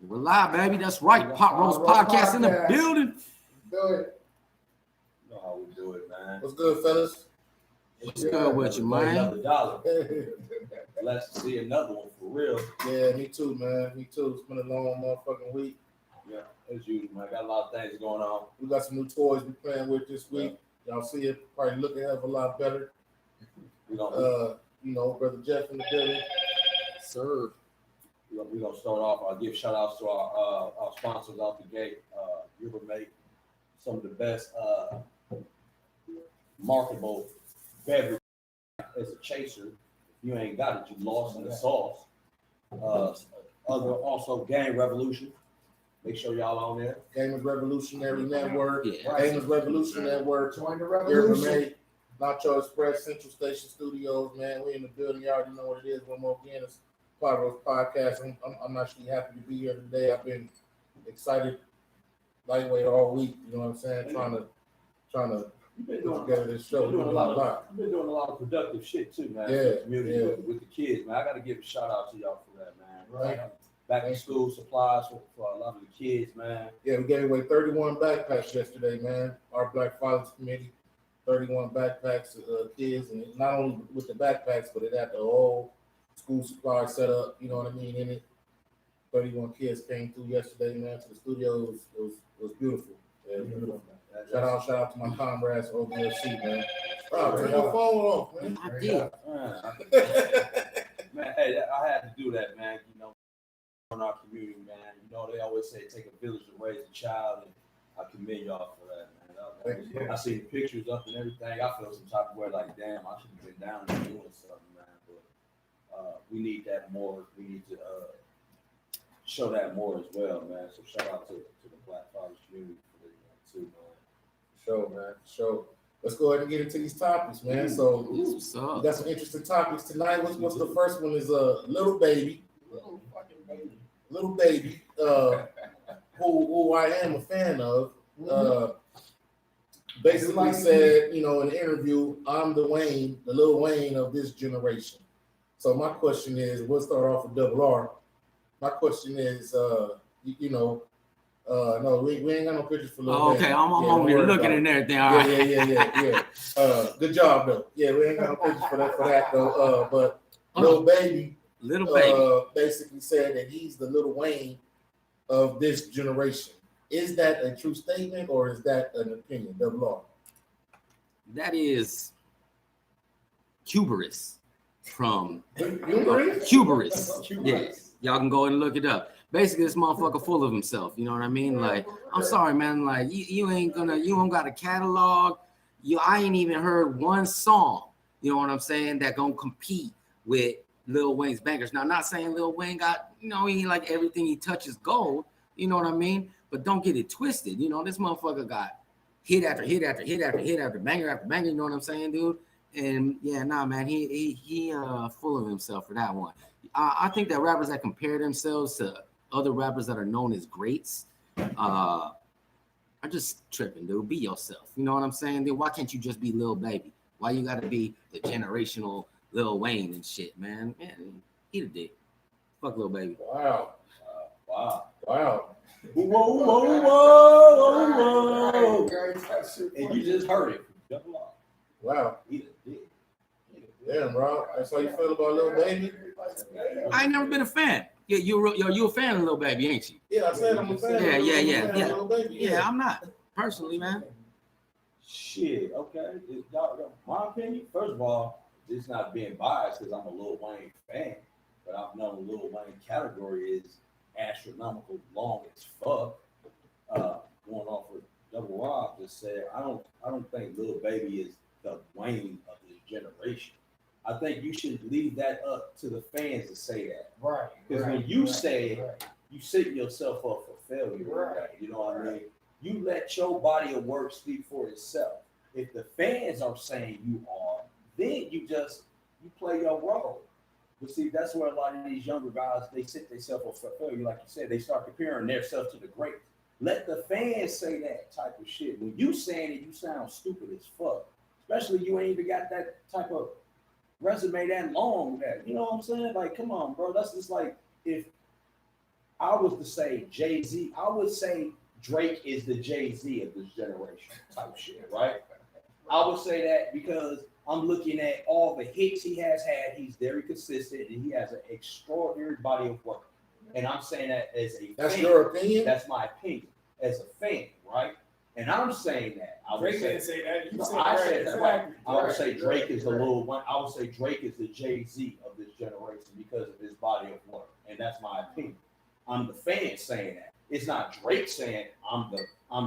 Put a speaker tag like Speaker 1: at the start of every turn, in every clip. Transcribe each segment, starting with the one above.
Speaker 1: We're live, baby. That's right. Pop Rose Podcast in the building.
Speaker 2: Do it.
Speaker 3: You know how we do it, man.
Speaker 2: What's good, fellas?
Speaker 1: What's good with you, man?
Speaker 3: Another dollar. Blessed to see another one for real.
Speaker 2: Yeah, me too, man. Me too. It's been a long motherfucking week.
Speaker 3: Yeah, as usual, man. Got a lot of things going on.
Speaker 2: We got some new toys we playing with this week. Y'all see it probably looking a hell of a lot better.
Speaker 3: We gonna,
Speaker 2: Brother Jeff in the building.
Speaker 1: Sir.
Speaker 3: we're gonna start off. I'll give shout outs to our sponsors out the gate. You ever make some of the best marketable beverage as a chaser. If you ain't got it, you lost in the sauce. Also Game Revolution. Make sure y'all on there.
Speaker 2: Gamers Revolutionary Network.
Speaker 1: Yeah.
Speaker 2: Gamers Revolution Network.
Speaker 4: Join the
Speaker 2: Here
Speaker 4: revolution.
Speaker 2: Nacho Express Central Station Studios, man. We in the building. You already know what it is. One more again, it's Pop Rose Podcast. I'm actually happy to be here today. I've been excited lightweight all week. You know what I'm saying? Trying to
Speaker 3: You've been
Speaker 2: put
Speaker 3: doing
Speaker 2: together this show.
Speaker 3: You've been doing a lot
Speaker 2: lot.
Speaker 3: You've been doing a lot of productive shit too, man.
Speaker 2: Yeah,
Speaker 3: for the community
Speaker 2: yeah.
Speaker 3: with the kids, man. I got to give a shout out to y'all for that, man.
Speaker 2: Right.
Speaker 3: Back to school supplies for a lot of the kids, man.
Speaker 2: Yeah, we gave away 31 backpacks yesterday, man. Our Black Fathers Committee, 31 backpacks kids, and not only with the backpacks, but it had the whole school supply set up, you know what I mean, in it. 31 kids came through yesterday, man, to the studio. It was beautiful. Yeah, it was beautiful. Shout out to my comrades at OBLC, man. Bro, turn your phone off, man.
Speaker 1: I did.
Speaker 3: Man, hey, I had to do that, man. You know, in our community, man. You know, they always say it take a village to raise a child, and I commend y'all for that, man. I see the pictures up and everything. I feel some type of way, like, damn, I should have been down there doing something, man. But we need that more. We need to show that more as well, man. So shout out to the Black Fathers community for that too, man.
Speaker 2: Sure. Let's go ahead and get into these topics, man. So
Speaker 1: What's
Speaker 2: we
Speaker 1: up?
Speaker 2: got some interesting topics tonight. What's the first one? Is little baby, who I am a fan of. Basically said, in an interview, I'm the Lil Wayne of this generation. So my question is, we'll start off with Double R. My question is, no, we ain't got no pictures for Lil Wayne.
Speaker 1: Okay, I'm on here looking and everything. All right.
Speaker 2: Yeah. Good job, though. Yeah, we ain't got no pictures for that though. But Lil Baby, basically said that he's the Lil Wayne of this generation. Is that a true statement or is that an opinion? Double R.
Speaker 1: That is hubris from
Speaker 2: Hubris?
Speaker 1: hubris. Yeah, y'all can go and look it up. Basically, this motherfucker full of himself. You know what I mean? Like, I'm sorry, man. Like, you don't got a catalog. I ain't even heard one song. You know what I'm saying? That gonna compete with Lil Wayne's bangers. Now, not saying Lil Wayne got, he ain't like everything he touches gold. You know what I mean? But don't get it twisted. This motherfucker got hit after hit after hit after hit after banger after banger. You know what I'm saying, dude? And yeah, nah, man, he full of himself for that one. I think that rappers that compare themselves to other rappers that are known as greats are just tripping, dude. Be yourself. You know what I'm saying? Dude, why can't you just be Lil Baby? Why you gotta be the generational Lil Wayne and shit, man? Man, eat a dick. Fuck Lil Baby.
Speaker 2: Wow.
Speaker 3: Whoa. And you just heard it. Double R.
Speaker 2: Wow.
Speaker 3: Eat a dick.
Speaker 2: Damn, bro. That's how you feel about Lil Baby?
Speaker 1: I ain't never been a fan. Yeah, you a fan of Lil Baby, ain't you?
Speaker 2: Yeah, I said I'm a fan.
Speaker 1: Yeah.
Speaker 2: Lil Baby,
Speaker 1: Yeah, I'm not personally, man.
Speaker 3: Shit, okay. My opinion, first of all, it's not being biased because I'm a Lil Wayne fan, but I've known Lil Wayne category is astronomical long as fuck. Going off with Double Rob just said, I don't think Lil Baby is the Wayne of this generation. I think you should leave that up to the fans to say that.
Speaker 4: Right.
Speaker 3: Because when you say you setting yourself up for failure,
Speaker 4: Right.
Speaker 3: You know what I mean? You let your body of work speak for itself. If the fans are saying you are, then you play your role. But see, that's where a lot of these younger guys, they set themselves up for failure. Like you said, they start comparing themselves to the greats. Let the fans say that type of shit. When you saying it, you sound stupid as fuck. Especially you ain't even got that type of resume that long. You know what I'm saying? Like, come on, bro. That's just like if I was to say Jay-Z, I would say Drake is the Jay-Z of this generation type shit, right? I would say that because I'm looking at all the hits he has had. He's very consistent and he has an extraordinary body of work. And I'm saying that as a
Speaker 2: That's
Speaker 3: fan.
Speaker 2: your opinion?
Speaker 3: That's my opinion as a fan, right? And I'm saying that. I would
Speaker 4: Drake
Speaker 3: say,
Speaker 4: didn't say that. You
Speaker 3: no,
Speaker 4: said
Speaker 3: I
Speaker 4: Drake.
Speaker 3: said that, right. I would
Speaker 4: Right.
Speaker 3: say Drake is the little one. I would say Drake is the Jay-Z of this generation because of his body of work. And that's my opinion. I'm the fan saying that. It's not Drake saying I'm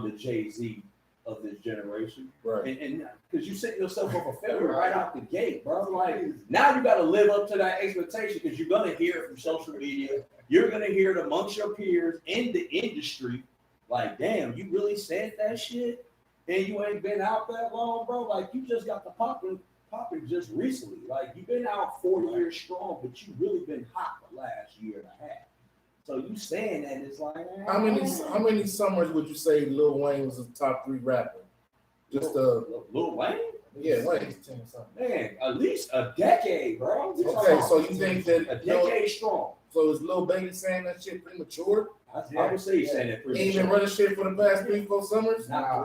Speaker 3: the Jay-Z of this generation.
Speaker 2: Right.
Speaker 3: And because you set yourself up a failure right out the gate, bro. Like now you got to live up to that expectation because you're gonna hear it from social media. You're gonna hear it amongst your peers in the industry. Like, damn, you really said that shit, and you ain't been out that long, bro. Like you just got the popping just recently. Like you've been out 4 years strong, but you really been hot the last year and a half. So you saying that it's like
Speaker 2: How many summers would you say Lil Wayne was a top 3 rapper? Just
Speaker 3: Lil Wayne?
Speaker 2: yeah, Wayne.
Speaker 3: Man, at least a decade, bro.
Speaker 2: Okay, so you think that
Speaker 3: a decade strong.
Speaker 2: So is Lil Baby saying that shit premature?
Speaker 3: I would say he's saying that
Speaker 2: He
Speaker 3: pretty
Speaker 2: ain't been running shit for the past 3-4 summers?
Speaker 3: Not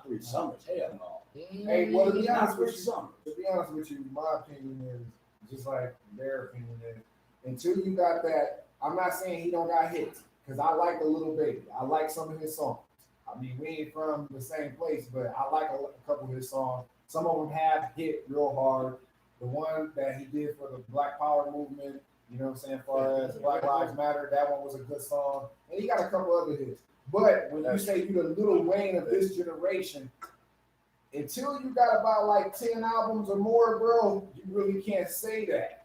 Speaker 3: three summers. Hell no.
Speaker 4: Hey, well, to be
Speaker 3: Not
Speaker 4: honest
Speaker 3: 3
Speaker 4: with you,
Speaker 3: summers.
Speaker 4: my opinion is just like their opinion is. Until you got that, I'm not saying he don't got hits because I like a Little Baby. I like some of his songs. I mean, we ain't from the same place, but I like a couple of his songs. Some of them have hit real hard. The one that he did for the Black Power movement, you know what I'm saying, as far as Black Lives Matter, that one was a good song. And he got a couple other hits. But when you say you the Lil Wayne of this generation, until you got about like 10 albums or more, bro, you really can't say that.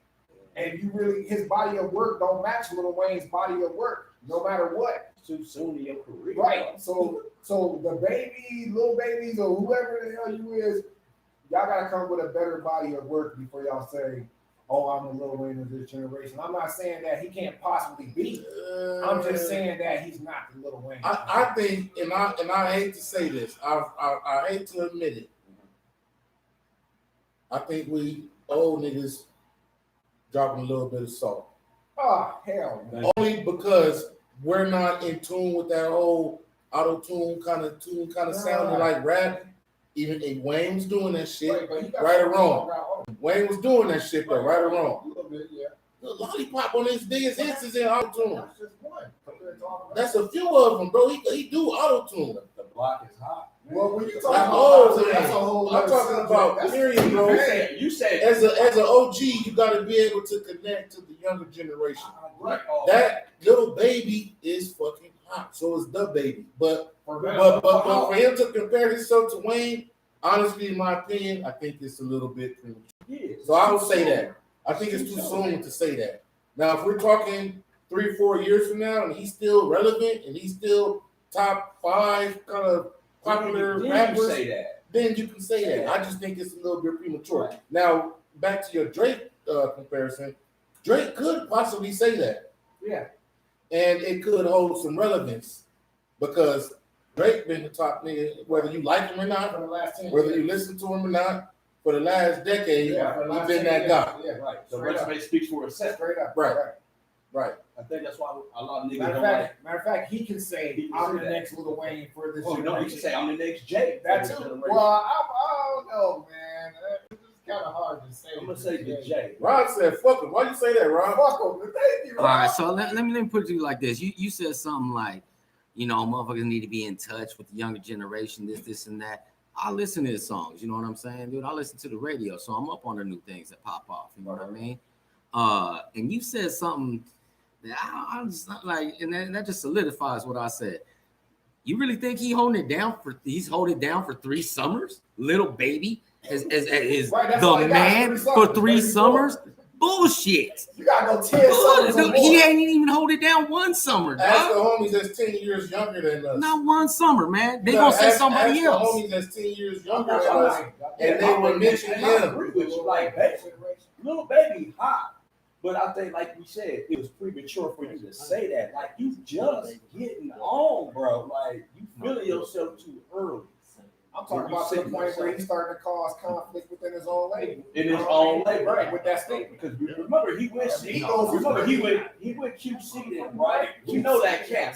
Speaker 4: And you really, his body of work don't match Lil Wayne's body of work, no matter what.
Speaker 3: Too soon in your career.
Speaker 4: Right. So the baby, little babies, or whoever the hell you is, y'all gotta come with a better body of work before y'all say, "Oh, I'm the Lil Wayne of this generation." I'm not saying that he can't possibly be. I'm just saying that he's not the Lil Wayne.
Speaker 2: I think, and I hate to say this, I hate to admit it. I think we old niggas dropping a little bit of salt.
Speaker 4: Oh, hell no.
Speaker 2: Only because we're not in tune with that whole auto-tune kind of sounding like rap. Even if Wayne was doing that shit, right or wrong. Wayne was doing that shit though, right or wrong.
Speaker 4: A little bit, yeah.
Speaker 2: The Lollipop on his biggest hits is in auto-tune.
Speaker 4: That's just one.
Speaker 2: That's a few of them, bro. He do auto-tune.
Speaker 3: The block is hot.
Speaker 4: Well, when you
Speaker 2: That's
Speaker 4: talking
Speaker 2: old,
Speaker 4: about,
Speaker 2: man.
Speaker 4: that's a whole
Speaker 2: I'm
Speaker 4: other
Speaker 2: talking
Speaker 4: subject.
Speaker 2: about
Speaker 4: That's-
Speaker 2: period, bro.
Speaker 3: You said
Speaker 2: As an OG, you got to be able to connect to the younger generation.
Speaker 3: right.
Speaker 2: That little baby is fucking hot. So is the baby. But
Speaker 4: For
Speaker 2: for him to compare himself to Wayne, honestly, in my opinion, I think it's a little bit premature.
Speaker 3: Yeah.
Speaker 2: So I would say that. I think it's too soon to say that. Now, if we're talking 3-4 years from now, and he's still relevant and he's still top 5 kind of popular
Speaker 3: Then you
Speaker 2: rappers,
Speaker 3: say that.
Speaker 2: then you can say that. I just think it's a little bit premature.
Speaker 3: Right.
Speaker 2: Now, back to your Drake comparison, Drake could possibly say that,
Speaker 4: Yeah.
Speaker 2: and it could hold some relevance because Drake been the top nigga, whether you like him or not,
Speaker 4: For the last 10
Speaker 2: whether
Speaker 4: years.
Speaker 2: you listen to him or not, for the last decade,
Speaker 4: Yeah, for the
Speaker 2: he's
Speaker 4: last
Speaker 2: been
Speaker 4: 10
Speaker 2: that
Speaker 4: years.
Speaker 2: guy.
Speaker 4: Yeah,
Speaker 3: Right. The
Speaker 4: Straight up.
Speaker 3: resume speaks for itself.
Speaker 4: Straight up.
Speaker 2: Right. Right.
Speaker 3: I think that's why a lot of niggas
Speaker 4: Matter
Speaker 3: don't
Speaker 4: of fact, he can say,
Speaker 3: He can
Speaker 4: "I'm
Speaker 3: say
Speaker 4: the
Speaker 3: that.
Speaker 4: next Lil Wayne for this
Speaker 3: Oh, no, you can
Speaker 4: generation."
Speaker 3: say I'm the next Jay.
Speaker 4: That
Speaker 3: for this
Speaker 4: too.
Speaker 3: generation.
Speaker 4: Well, I don't know, man. It's kind of hard to say.
Speaker 3: I'm gonna say the Jay.
Speaker 2: Rod said, "Fuck him." Why you say that, Rod?
Speaker 4: Fuck him. But thank you.
Speaker 1: All right, so let me put it to you like this. You said something like, you know, motherfuckers need to be in touch with the younger generation, this, and that. I listen to his songs, you know what I'm saying, dude? I listen to the radio, so I'm up on the new things that pop off, you know what I mean? And you said something that I'm just not like, and that just solidifies what I said. You really think he's holding it down for 3 summers? Little baby as
Speaker 4: Right, that's all
Speaker 1: the
Speaker 4: he got,
Speaker 1: man
Speaker 4: 3
Speaker 1: for
Speaker 4: summers,
Speaker 1: 3
Speaker 4: baby.
Speaker 1: summers? Bullshit.
Speaker 4: You gotta go 10 summers or
Speaker 1: Dude, he
Speaker 4: more.
Speaker 1: ain't even hold it down 1 summer,
Speaker 2: Ask the
Speaker 1: dog.
Speaker 2: homies that's 10 years younger than us.
Speaker 1: Not 1 summer, man. They
Speaker 2: You
Speaker 1: gonna
Speaker 2: gotta
Speaker 1: say
Speaker 2: ask
Speaker 1: somebody
Speaker 2: the
Speaker 1: else.
Speaker 2: homies that's 10 years younger
Speaker 4: That's
Speaker 2: than
Speaker 4: all
Speaker 2: us,
Speaker 4: right.
Speaker 2: and they would mention
Speaker 3: I
Speaker 2: him.
Speaker 3: agree with you. Like, little baby hot. But I think, like we said, it was premature for you to say that. Like, you just getting on, bro. Like, you feeling yourself too early.
Speaker 4: I'm talking about to the point where he's starting to cause conflict within his own label.
Speaker 3: In his own label,
Speaker 4: right? With that statement,
Speaker 3: because remember he went QC then, right? You know that cap.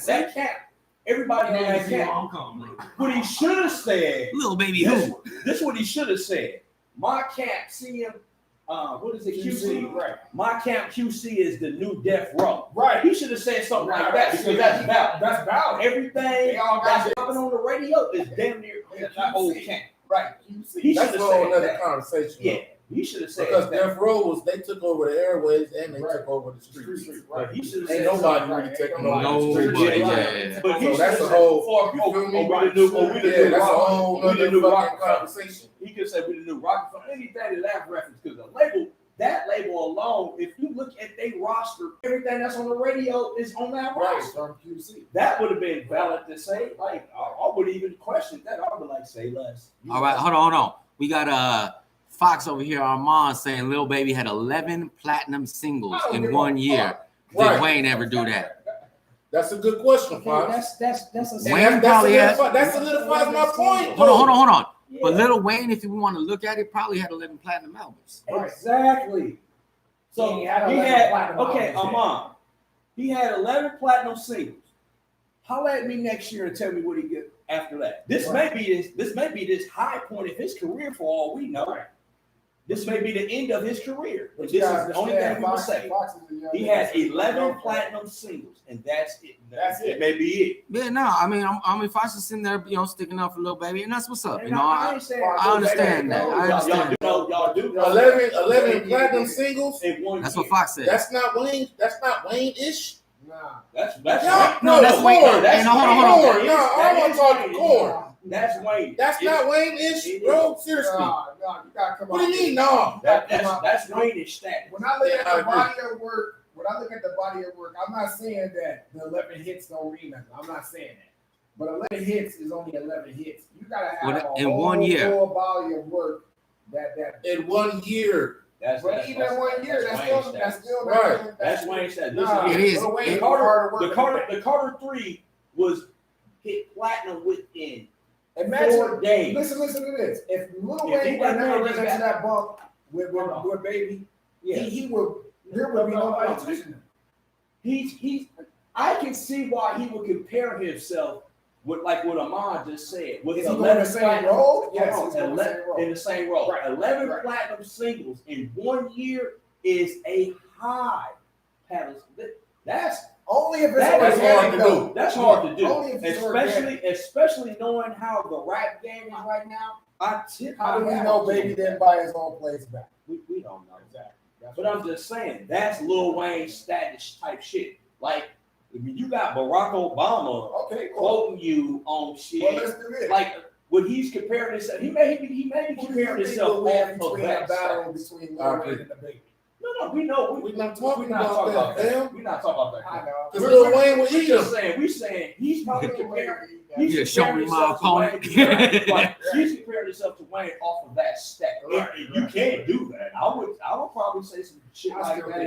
Speaker 3: Everybody know that cap. What he should have said,
Speaker 1: Little baby
Speaker 3: this,
Speaker 1: who?
Speaker 3: this is what he should have said. My camp CM, what is it, QC?
Speaker 4: right?
Speaker 3: My camp QC is the new death row.
Speaker 4: Right.
Speaker 3: He should have said something like that because that's valid.
Speaker 4: That's valid.
Speaker 3: Everything
Speaker 4: They all got
Speaker 3: that's popping on the radio is damn near that old camp.
Speaker 4: Right.
Speaker 3: He should
Speaker 2: That's
Speaker 3: have
Speaker 2: a whole
Speaker 3: said
Speaker 2: nother
Speaker 3: that.
Speaker 2: conversation.
Speaker 3: Yeah, he should have said
Speaker 2: Because
Speaker 3: that.
Speaker 2: Death Row was they took over the airways and they
Speaker 4: Right.
Speaker 2: took over the streets.
Speaker 3: Right. He should have
Speaker 2: Ain't
Speaker 3: said
Speaker 2: nobody
Speaker 3: something.
Speaker 2: really taking
Speaker 4: Nobody.
Speaker 2: over the
Speaker 1: Nobody,
Speaker 2: streets.
Speaker 1: yeah.
Speaker 3: But he
Speaker 2: So
Speaker 3: should
Speaker 2: that's
Speaker 3: have
Speaker 2: a
Speaker 3: said,
Speaker 2: whole.
Speaker 3: we
Speaker 2: You feel me?
Speaker 3: the
Speaker 2: Yeah,
Speaker 3: new
Speaker 2: that's a
Speaker 3: rock.
Speaker 2: whole
Speaker 3: We the
Speaker 2: nother
Speaker 3: new
Speaker 2: fucking
Speaker 3: rock.
Speaker 2: conversation.
Speaker 3: He could say we the new rock. So anything to that reference, because the label, that label alone, if you look at their roster, everything that's on the radio is on that
Speaker 4: Right.
Speaker 3: roster.
Speaker 4: From QC.
Speaker 3: That would have been valid to say. Like I would even question that. I would be like, say less.
Speaker 1: All right, hold on. We got Fox over here, Armand, saying Lil Baby had 11 platinum singles
Speaker 4: I don't
Speaker 1: in
Speaker 4: give a
Speaker 1: 1 year.
Speaker 4: fuck.
Speaker 1: Did
Speaker 2: Right.
Speaker 1: Wayne ever do that?
Speaker 2: That's a good question,
Speaker 3: Okay,
Speaker 2: Pops.
Speaker 3: that's a
Speaker 2: And
Speaker 1: Wayne
Speaker 2: that
Speaker 1: probably has-
Speaker 2: solidifies my point.
Speaker 1: Hold on.
Speaker 3: Yeah.
Speaker 1: But Lil Wayne, if you want to look at it, probably had 11 platinum albums.
Speaker 3: Exactly. So
Speaker 4: He had
Speaker 3: he
Speaker 4: 11
Speaker 3: had
Speaker 4: platinum
Speaker 3: okay,
Speaker 4: albums,
Speaker 3: Amon. He had 11 platinum singles. Holla at me next year and tell me what he get after that. This may be this high point of his career for all we know. This may be the end of his career. But this is the only thing we will say. He had 11 platinum singles, and that's it.
Speaker 4: That's it.
Speaker 3: It may be it.
Speaker 1: Yeah, no, I mean, Fox is sitting there, sticking up for Lil Baby, and that's what's up. You
Speaker 3: And
Speaker 1: know,
Speaker 3: I ain't saying
Speaker 1: I understand that. I understand.
Speaker 3: Y'all do know
Speaker 2: 11 platinum singles.
Speaker 3: in one
Speaker 1: That's
Speaker 3: year.
Speaker 1: what Fox said.
Speaker 2: That's not Wayne. That's not Wayne-ish.
Speaker 4: Nah.
Speaker 3: That's
Speaker 2: No, that's
Speaker 1: Wayne.
Speaker 2: Korn.
Speaker 1: Hey, no, hold on.
Speaker 2: Korn. No, I want to talk to Korn.
Speaker 3: That's Wayne.
Speaker 2: That's not Wayne-ish, bro. Seriously.
Speaker 4: Nah, you gotta come
Speaker 2: What do
Speaker 4: out
Speaker 2: you mean,
Speaker 4: with-
Speaker 2: no?
Speaker 3: That's Wayne-ish status.
Speaker 4: When I look
Speaker 2: Yeah,
Speaker 4: at
Speaker 2: I
Speaker 4: the
Speaker 2: agree.
Speaker 4: body of work, I'm not saying that the 11 hits don't mean nothing. I'm not saying that. But 11 hits is only 11 hits. You gotta have
Speaker 1: Well,
Speaker 4: a
Speaker 1: in
Speaker 4: whole
Speaker 1: 1 year.
Speaker 4: full body of work that.
Speaker 2: In 1 year.
Speaker 4: But even 1 year, that's still
Speaker 2: Right.
Speaker 3: That's Wayne status.
Speaker 4: Nah,
Speaker 1: It is.
Speaker 4: Lil Wayne
Speaker 3: The
Speaker 4: is harder
Speaker 3: Carter,
Speaker 4: work.
Speaker 3: the Carter 3 was hit platinum within
Speaker 4: Imagine,
Speaker 3: 4 days.
Speaker 4: listen to this. If Lil
Speaker 3: If
Speaker 4: Wayne
Speaker 3: he
Speaker 4: would
Speaker 3: got
Speaker 4: never
Speaker 3: married,
Speaker 4: run
Speaker 3: he's
Speaker 4: into
Speaker 3: got-
Speaker 4: that bump with Baby,
Speaker 3: Yeah.
Speaker 4: there would be no competition.
Speaker 3: He's I can see why he would compare himself with like what Amon just said. With
Speaker 4: Is he
Speaker 3: 11
Speaker 4: going the same
Speaker 3: platinum-
Speaker 4: role? Yes,
Speaker 3: Hold
Speaker 4: he's
Speaker 3: on,
Speaker 4: going the same role.
Speaker 3: in the same role.
Speaker 4: Right.
Speaker 3: 11
Speaker 4: Right.
Speaker 3: platinum singles in 1 year is a high. Paddles. That's
Speaker 4: Only if it's
Speaker 3: That is
Speaker 4: organic,
Speaker 2: hard to
Speaker 4: though.
Speaker 2: do.
Speaker 3: That's hard to do,
Speaker 4: Only if it's organic.
Speaker 3: especially knowing how the rap game is right now.
Speaker 4: How do we know Baby didn't buy his own place back?
Speaker 3: We don't know.
Speaker 4: Exactly. That's
Speaker 3: But I'm just saying that's Lil Wayne status type shit. Like, I mean, you got Barack Obama
Speaker 4: okay, cool.
Speaker 3: quoting you on shit.
Speaker 4: Well, let's do this.
Speaker 3: Like when he's comparing himself, he may be comparing himself
Speaker 4: Lil Wayne
Speaker 3: off of
Speaker 4: between a
Speaker 3: that.
Speaker 4: battle between Lil Wayne and the Baby.
Speaker 3: No, we know.
Speaker 2: We're not talking
Speaker 3: We're not
Speaker 2: about
Speaker 3: talking about
Speaker 2: that,
Speaker 3: that.
Speaker 2: fam.
Speaker 3: We're not talking about that.
Speaker 4: I know.
Speaker 2: Because Lil Wayne will eat
Speaker 3: just
Speaker 2: him.
Speaker 3: saying. We saying he's probably comparing. He's
Speaker 1: Yeah, show
Speaker 3: comparing
Speaker 1: me my
Speaker 3: himself to Wayne.
Speaker 1: opponent.
Speaker 3: Like, he's comparing himself to Wayne off of that stack.
Speaker 4: Right,
Speaker 3: And you can't do that. I would probably say some shit like that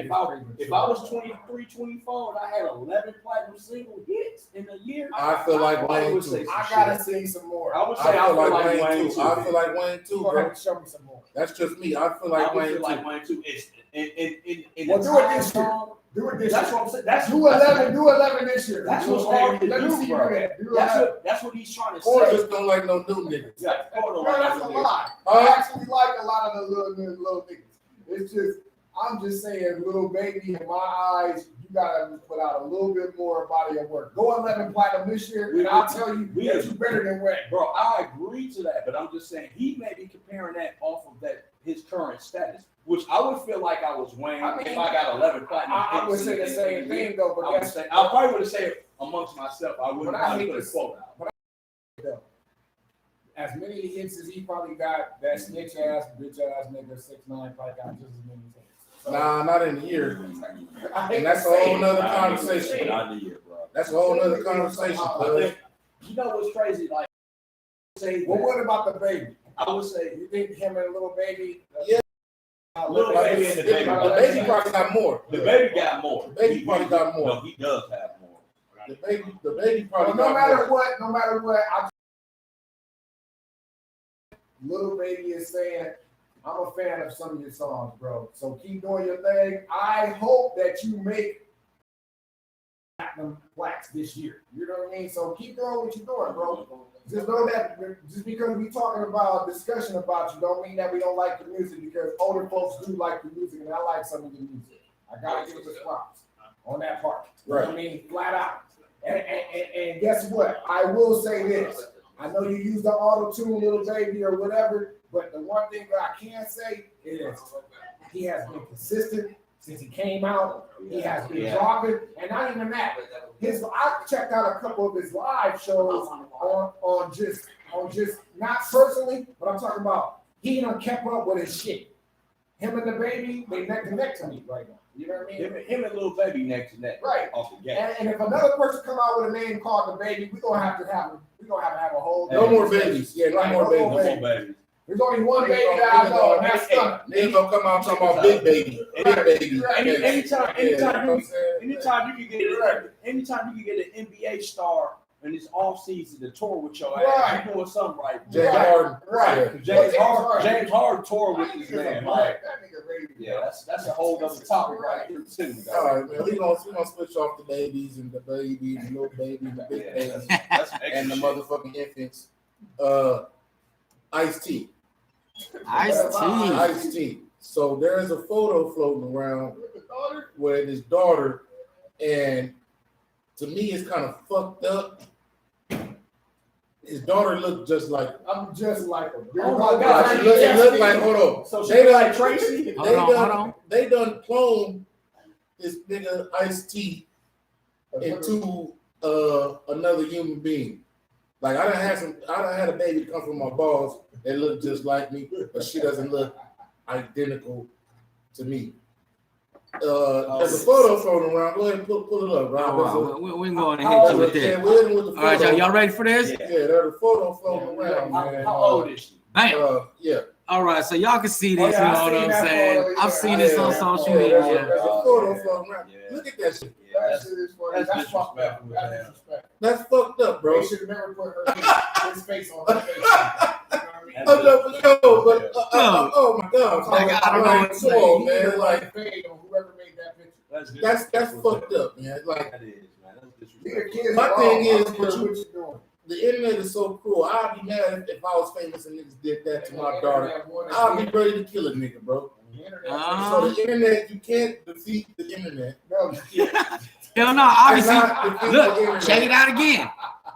Speaker 3: if I was 23, 24 and I had 11 platinum single hits in a year.
Speaker 2: I feel like
Speaker 3: probably
Speaker 2: Wayne
Speaker 3: would
Speaker 2: too.
Speaker 3: say some
Speaker 4: I gotta
Speaker 3: shit.
Speaker 4: see some more.
Speaker 3: I would
Speaker 2: I
Speaker 3: say
Speaker 2: feel like Wayne too. I
Speaker 3: man.
Speaker 2: feel like Wayne too,
Speaker 4: You're gonna
Speaker 2: bro.
Speaker 4: have to show me some more.
Speaker 2: That's just me. I feel
Speaker 3: I
Speaker 2: like
Speaker 3: would
Speaker 2: Wayne
Speaker 3: feel like
Speaker 2: too.
Speaker 3: Wayne too. It's in
Speaker 4: Well,
Speaker 3: the
Speaker 4: do it
Speaker 3: time
Speaker 4: this year.
Speaker 3: zone.
Speaker 4: Do it this
Speaker 3: That's
Speaker 4: year.
Speaker 3: what I'm saying. That's
Speaker 4: Do 11. Do 11 this year.
Speaker 3: That's
Speaker 4: Do
Speaker 3: what's
Speaker 4: 11.
Speaker 3: hard to
Speaker 4: Let me
Speaker 3: do,
Speaker 4: see you
Speaker 3: bro.
Speaker 4: do that. Do 11.
Speaker 3: That's what he's trying to
Speaker 2: Korn
Speaker 3: say.
Speaker 2: just don't like no new niggas.
Speaker 3: Yeah, hold on,
Speaker 4: No, that's a
Speaker 3: right
Speaker 4: lie.
Speaker 2: Huh?
Speaker 4: I actually like a lot of the little niggas. It's just, I'm just saying, Lil Baby, in my eyes, you gotta put out a little bit more body of work. Go 11 platinum this year, and I'll tell you that you better than Wayne.
Speaker 3: Bro, I agree to that, but I'm just saying he may be comparing that off of that his current status, which I would feel like I was Wayne
Speaker 4: I mean,
Speaker 3: if I got 11 platinum.
Speaker 4: I would
Speaker 3: hits
Speaker 4: say the
Speaker 3: in
Speaker 4: same
Speaker 3: a year.
Speaker 4: thing though, but
Speaker 3: I would
Speaker 4: that's
Speaker 3: say I probably would have said it amongst myself. I wouldn't
Speaker 4: But I
Speaker 3: probably
Speaker 4: hate
Speaker 3: put a
Speaker 4: this.
Speaker 3: quote out.
Speaker 4: as many hits as he probably got. That snitch ass, bitch ass nigga 6ix9ine probably got just as many hits. So,
Speaker 2: Nah, not in a year.
Speaker 4: I hate
Speaker 2: And that's
Speaker 4: to
Speaker 2: a
Speaker 4: say
Speaker 2: whole
Speaker 4: it.
Speaker 2: nother
Speaker 3: Not in the year,
Speaker 2: conversation.
Speaker 3: not in the year, bro.
Speaker 2: That's a whole nother conversation,
Speaker 3: I
Speaker 2: bud.
Speaker 3: think, you know what's crazy? Like, say
Speaker 4: Well,
Speaker 3: that,
Speaker 4: what about the Baby?
Speaker 3: I would say
Speaker 4: You think him and Lil Baby?
Speaker 2: Yeah.
Speaker 3: Lil
Speaker 2: Like,
Speaker 3: Baby and the Baby.
Speaker 2: The Baby probably got more.
Speaker 3: the baby got more.
Speaker 2: The Baby probably got more.
Speaker 3: No, he does have more.
Speaker 2: The baby
Speaker 4: Well,
Speaker 2: probably
Speaker 4: no
Speaker 2: got
Speaker 4: matter
Speaker 2: more.
Speaker 4: what, I Little Baby is saying, I'm a fan of some of your songs, bro. So keep doing your thing. I hope that you make platinum plaques this year. You know what I mean? So keep doing what you're doing, bro. Just know that just because we talking about discussion about you don't mean that we don't like the music, because older folks do like the music and I like some of the music. I gotta give it props on that part. You know what I mean? Flat out. And guess what? I will say this. I know you use the auto-tune, Little Baby, or whatever, but the one thing that I can say is he has been consistent since he came out. He has been dropping, and not even that. I checked out a couple of his live shows on just not personally, but I'm talking about he done kept up with his shit. Him and the Baby, they neck to neck to me right now. You know what I mean?
Speaker 3: Him and Little Baby neck to neck.
Speaker 4: Right.
Speaker 3: Off the gate.
Speaker 4: And if another person come out with a name called the Baby, we're gonna have to have a whole.
Speaker 2: No more babies. Yeah, no
Speaker 4: Right,
Speaker 2: more
Speaker 4: no
Speaker 2: babies.
Speaker 4: more
Speaker 3: No more babies.
Speaker 4: There's only one baby that I know, and that's Stunner.
Speaker 2: Niggas gonna come out talking about big baby. Big baby.
Speaker 3: Anytime
Speaker 2: Yeah, you know what I'm
Speaker 3: you
Speaker 2: saying?
Speaker 3: anytime you can get an NBA star in this off season to tour with your
Speaker 4: Right.
Speaker 3: ass, you doing something right.
Speaker 2: James
Speaker 4: Right.
Speaker 2: Harden.
Speaker 4: Right.
Speaker 2: Yeah.
Speaker 3: James Harden tour with
Speaker 4: That
Speaker 3: this
Speaker 4: nigga's
Speaker 3: man.
Speaker 4: a
Speaker 3: Like,
Speaker 4: that nigga baby.
Speaker 3: yeah, that's a whole other topic right there too.
Speaker 2: All right, man. We gonna switch off the babies and the baby, the little baby, the big babies,
Speaker 3: That's
Speaker 2: and the
Speaker 3: extra
Speaker 2: motherfucking infants. Ice-T. Ice-T. So there is a photo floating around with his daughter, and to me, it's kind of fucked up. His daughter looked just like.
Speaker 4: I'm just like a
Speaker 3: Oh my God.
Speaker 2: It looked like. Hold on.
Speaker 3: So she
Speaker 2: They
Speaker 3: look
Speaker 2: done-
Speaker 3: like Tracy?
Speaker 1: Hold on.
Speaker 2: They done cloned this nigga Ice-T into another human being. Like I done had a baby come from my balls that look just like me, but she doesn't look identical to me. There's a photo floating around. Go ahead and pull it up, Rob.
Speaker 1: Oh, wow. We're going to
Speaker 3: How
Speaker 1: hit you with
Speaker 2: Yeah,
Speaker 1: that.
Speaker 2: we're in with the
Speaker 1: All right,
Speaker 2: photo.
Speaker 1: y'all ready for this?
Speaker 3: Yeah.
Speaker 2: Yeah, there's a photo floating around, man.
Speaker 3: How old is she?
Speaker 1: Bam.
Speaker 2: Yeah.
Speaker 1: All right, so y'all can see this.
Speaker 4: Oh, yeah,
Speaker 1: You know
Speaker 4: I
Speaker 1: what
Speaker 4: seen
Speaker 1: I'm
Speaker 4: that
Speaker 1: saying?
Speaker 4: photo,
Speaker 1: I've
Speaker 4: yeah.
Speaker 1: seen this on
Speaker 2: Yeah,
Speaker 1: social
Speaker 2: yeah,
Speaker 1: media.
Speaker 2: there's a photo floating around.
Speaker 3: Yeah.
Speaker 2: Look at that shit.
Speaker 4: That shit is funny.
Speaker 3: That's
Speaker 4: That's fucked up.
Speaker 3: disrespectful,
Speaker 4: That's
Speaker 3: man.
Speaker 4: disrespectful.
Speaker 2: That's fucked up, bro.
Speaker 4: They should have never put his face on her face. You know what I mean?
Speaker 2: Oh, no, but oh my God,
Speaker 1: Like, I don't know what to
Speaker 2: come
Speaker 1: say.
Speaker 2: on, man. Like
Speaker 4: fade on whoever made that picture.
Speaker 2: that's fucked up, man. Like
Speaker 3: That is, man. That's
Speaker 4: Nigga,
Speaker 3: disrespectful.
Speaker 4: kids
Speaker 2: My
Speaker 4: are
Speaker 2: thing
Speaker 4: wrong.
Speaker 2: is,
Speaker 4: I don't
Speaker 2: but
Speaker 4: care
Speaker 2: you-
Speaker 4: what you doing.
Speaker 2: the internet is so cruel. I'd be mad if I was famous and niggas did that to my daughter. I'd be ready to kill a nigga, bro. So the internet, you can't defeat the internet.
Speaker 4: No,
Speaker 1: Hell no, obviously.
Speaker 2: Cannot defeat the
Speaker 1: Look,
Speaker 2: internet.
Speaker 1: check it out again.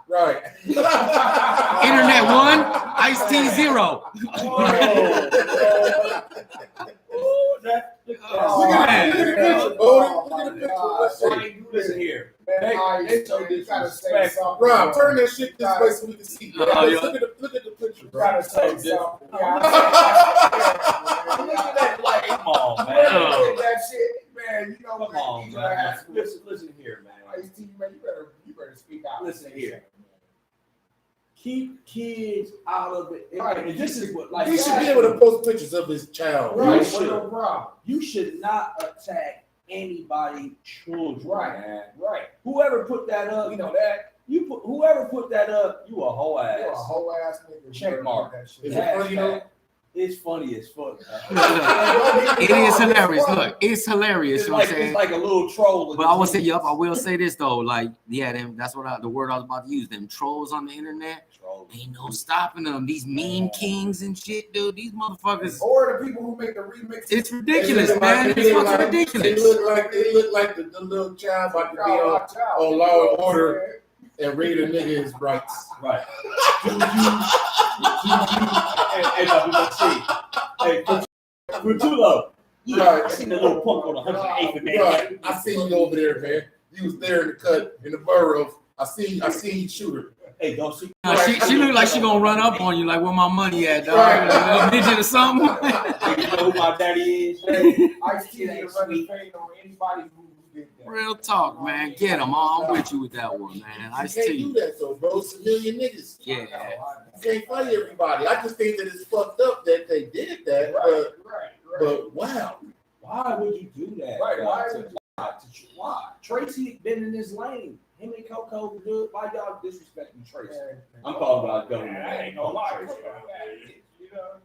Speaker 2: Right.
Speaker 1: Internet 1, Ice-T 0.
Speaker 3: Oh, that.
Speaker 2: Look at the picture. Oh, look at the picture. Let's see.
Speaker 3: Listen here.
Speaker 4: Man,
Speaker 3: They so
Speaker 4: you gotta say
Speaker 3: disrespectful.
Speaker 4: something.
Speaker 2: Rob, turn that shit this way so we can see.
Speaker 1: Oh, yeah.
Speaker 2: Look at the picture,
Speaker 4: You
Speaker 2: bro.
Speaker 4: gotta say something.
Speaker 3: Look
Speaker 4: Yeah,
Speaker 3: at that, like, come on,
Speaker 4: I
Speaker 3: man.
Speaker 1: Oh.
Speaker 4: that shit, man. You know
Speaker 3: Come
Speaker 4: what?
Speaker 3: on,
Speaker 4: You
Speaker 3: man.
Speaker 4: gotta
Speaker 3: Listen here, man.
Speaker 4: Ice-T, man, you better speak out.
Speaker 3: Listen here. Keep kids out of it.
Speaker 4: Right.
Speaker 3: And this is what, like,
Speaker 2: He should be able to post pictures of his child.
Speaker 4: Right,
Speaker 3: You
Speaker 4: with
Speaker 3: should.
Speaker 4: no problem.
Speaker 3: you should not attack anybody's children,
Speaker 4: Right.
Speaker 3: man.
Speaker 4: Right.
Speaker 3: Whoever put that up,
Speaker 4: You know that.
Speaker 3: whoever put that up, you a whole ass.
Speaker 4: You're a whole ass nigga.
Speaker 3: Check
Speaker 4: You better
Speaker 3: mark.
Speaker 4: do that shit.
Speaker 2: Is it funny though?
Speaker 3: It's funny as fuck.
Speaker 1: It is hilarious. Look, it's hilarious.
Speaker 3: It's
Speaker 1: You know what
Speaker 3: like,
Speaker 1: I'm saying?
Speaker 3: it's like a little troll.
Speaker 1: But I will say, yup, I will say this though. Like, yeah, them, that's the word I was about to use. Them trolls on the internet.
Speaker 3: Troll.
Speaker 1: Ain't no stopping them. These meme kings and shit, dude. These motherfuckers.
Speaker 4: Or the people who make the remix.
Speaker 1: It's ridiculous,
Speaker 2: They look
Speaker 1: man.
Speaker 2: like-
Speaker 1: It's
Speaker 2: they look
Speaker 1: fucking
Speaker 2: like-
Speaker 1: ridiculous.
Speaker 2: They look like the little child about to be on Law and Order and read a nigga his rights.
Speaker 3: Right. Hey, now we gonna see. Hey, Frutulo.
Speaker 2: Right.
Speaker 3: I seen the little punk on 108th and
Speaker 2: Right. I seen you over there, man. You was there in the cut in the boroughs. I seen you shoot her.
Speaker 3: Hey, don't see.
Speaker 1: She look like she gonna run up on you, like where my money at, dog?
Speaker 2: Right.
Speaker 1: A little midget or something.
Speaker 3: Hey, you know who my daddy is?
Speaker 4: Ice-T ain't running fade on anybody who did that.
Speaker 1: Real talk, man. Get them. I'm with you with that one, man.
Speaker 2: You
Speaker 1: Ice
Speaker 2: can't do
Speaker 1: T.
Speaker 2: that, though, bro. It's a million niggas.
Speaker 1: Yeah.
Speaker 2: You can't fight everybody. I just think that it's fucked up that they did that.
Speaker 4: Right, right.
Speaker 2: But wow.
Speaker 3: Why would you do that?
Speaker 4: Right,
Speaker 3: bro?
Speaker 4: why would you-
Speaker 3: Why? Tracy been in his lane. Him and Coco were good. Why y'all disrespecting Tracy? I'm talking about government.
Speaker 4: I ain't gonna lie.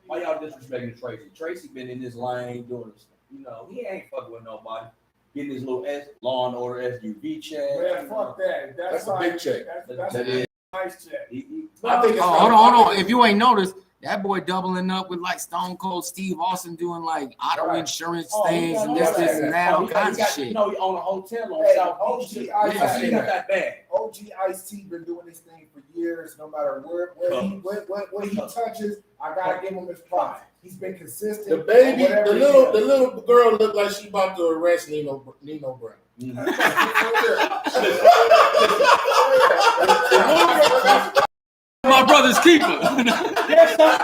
Speaker 3: Why y'all disrespecting Tracy? Tracy been in this lane doing this. You know, he ain't fucking with nobody. Getting his little Law and Order SUV check.
Speaker 4: Man, fuck that.
Speaker 2: That's a big check.
Speaker 4: That's
Speaker 3: That
Speaker 4: a
Speaker 3: is.
Speaker 4: nice check.
Speaker 2: I think it's
Speaker 1: hold on. If you ain't noticed, that boy doubling up with like Stone Cold Steve Austin doing like auto insurance things and this and that, all kinds of shit.
Speaker 3: You know, he owned a hotel on
Speaker 4: Hey,
Speaker 3: South
Speaker 4: OG
Speaker 3: Beach. He
Speaker 4: Ice-T
Speaker 3: got that bag.
Speaker 4: OG Ice-T been doing this thing for years. No matter where he touches, I gotta give him his props. He's been consistent.
Speaker 2: The baby,
Speaker 4: Whatever
Speaker 2: the
Speaker 4: he
Speaker 2: little
Speaker 4: does.
Speaker 2: girl looked like she about to arrest Nino Brown.
Speaker 1: My brother's keeper.
Speaker 3: Yes, I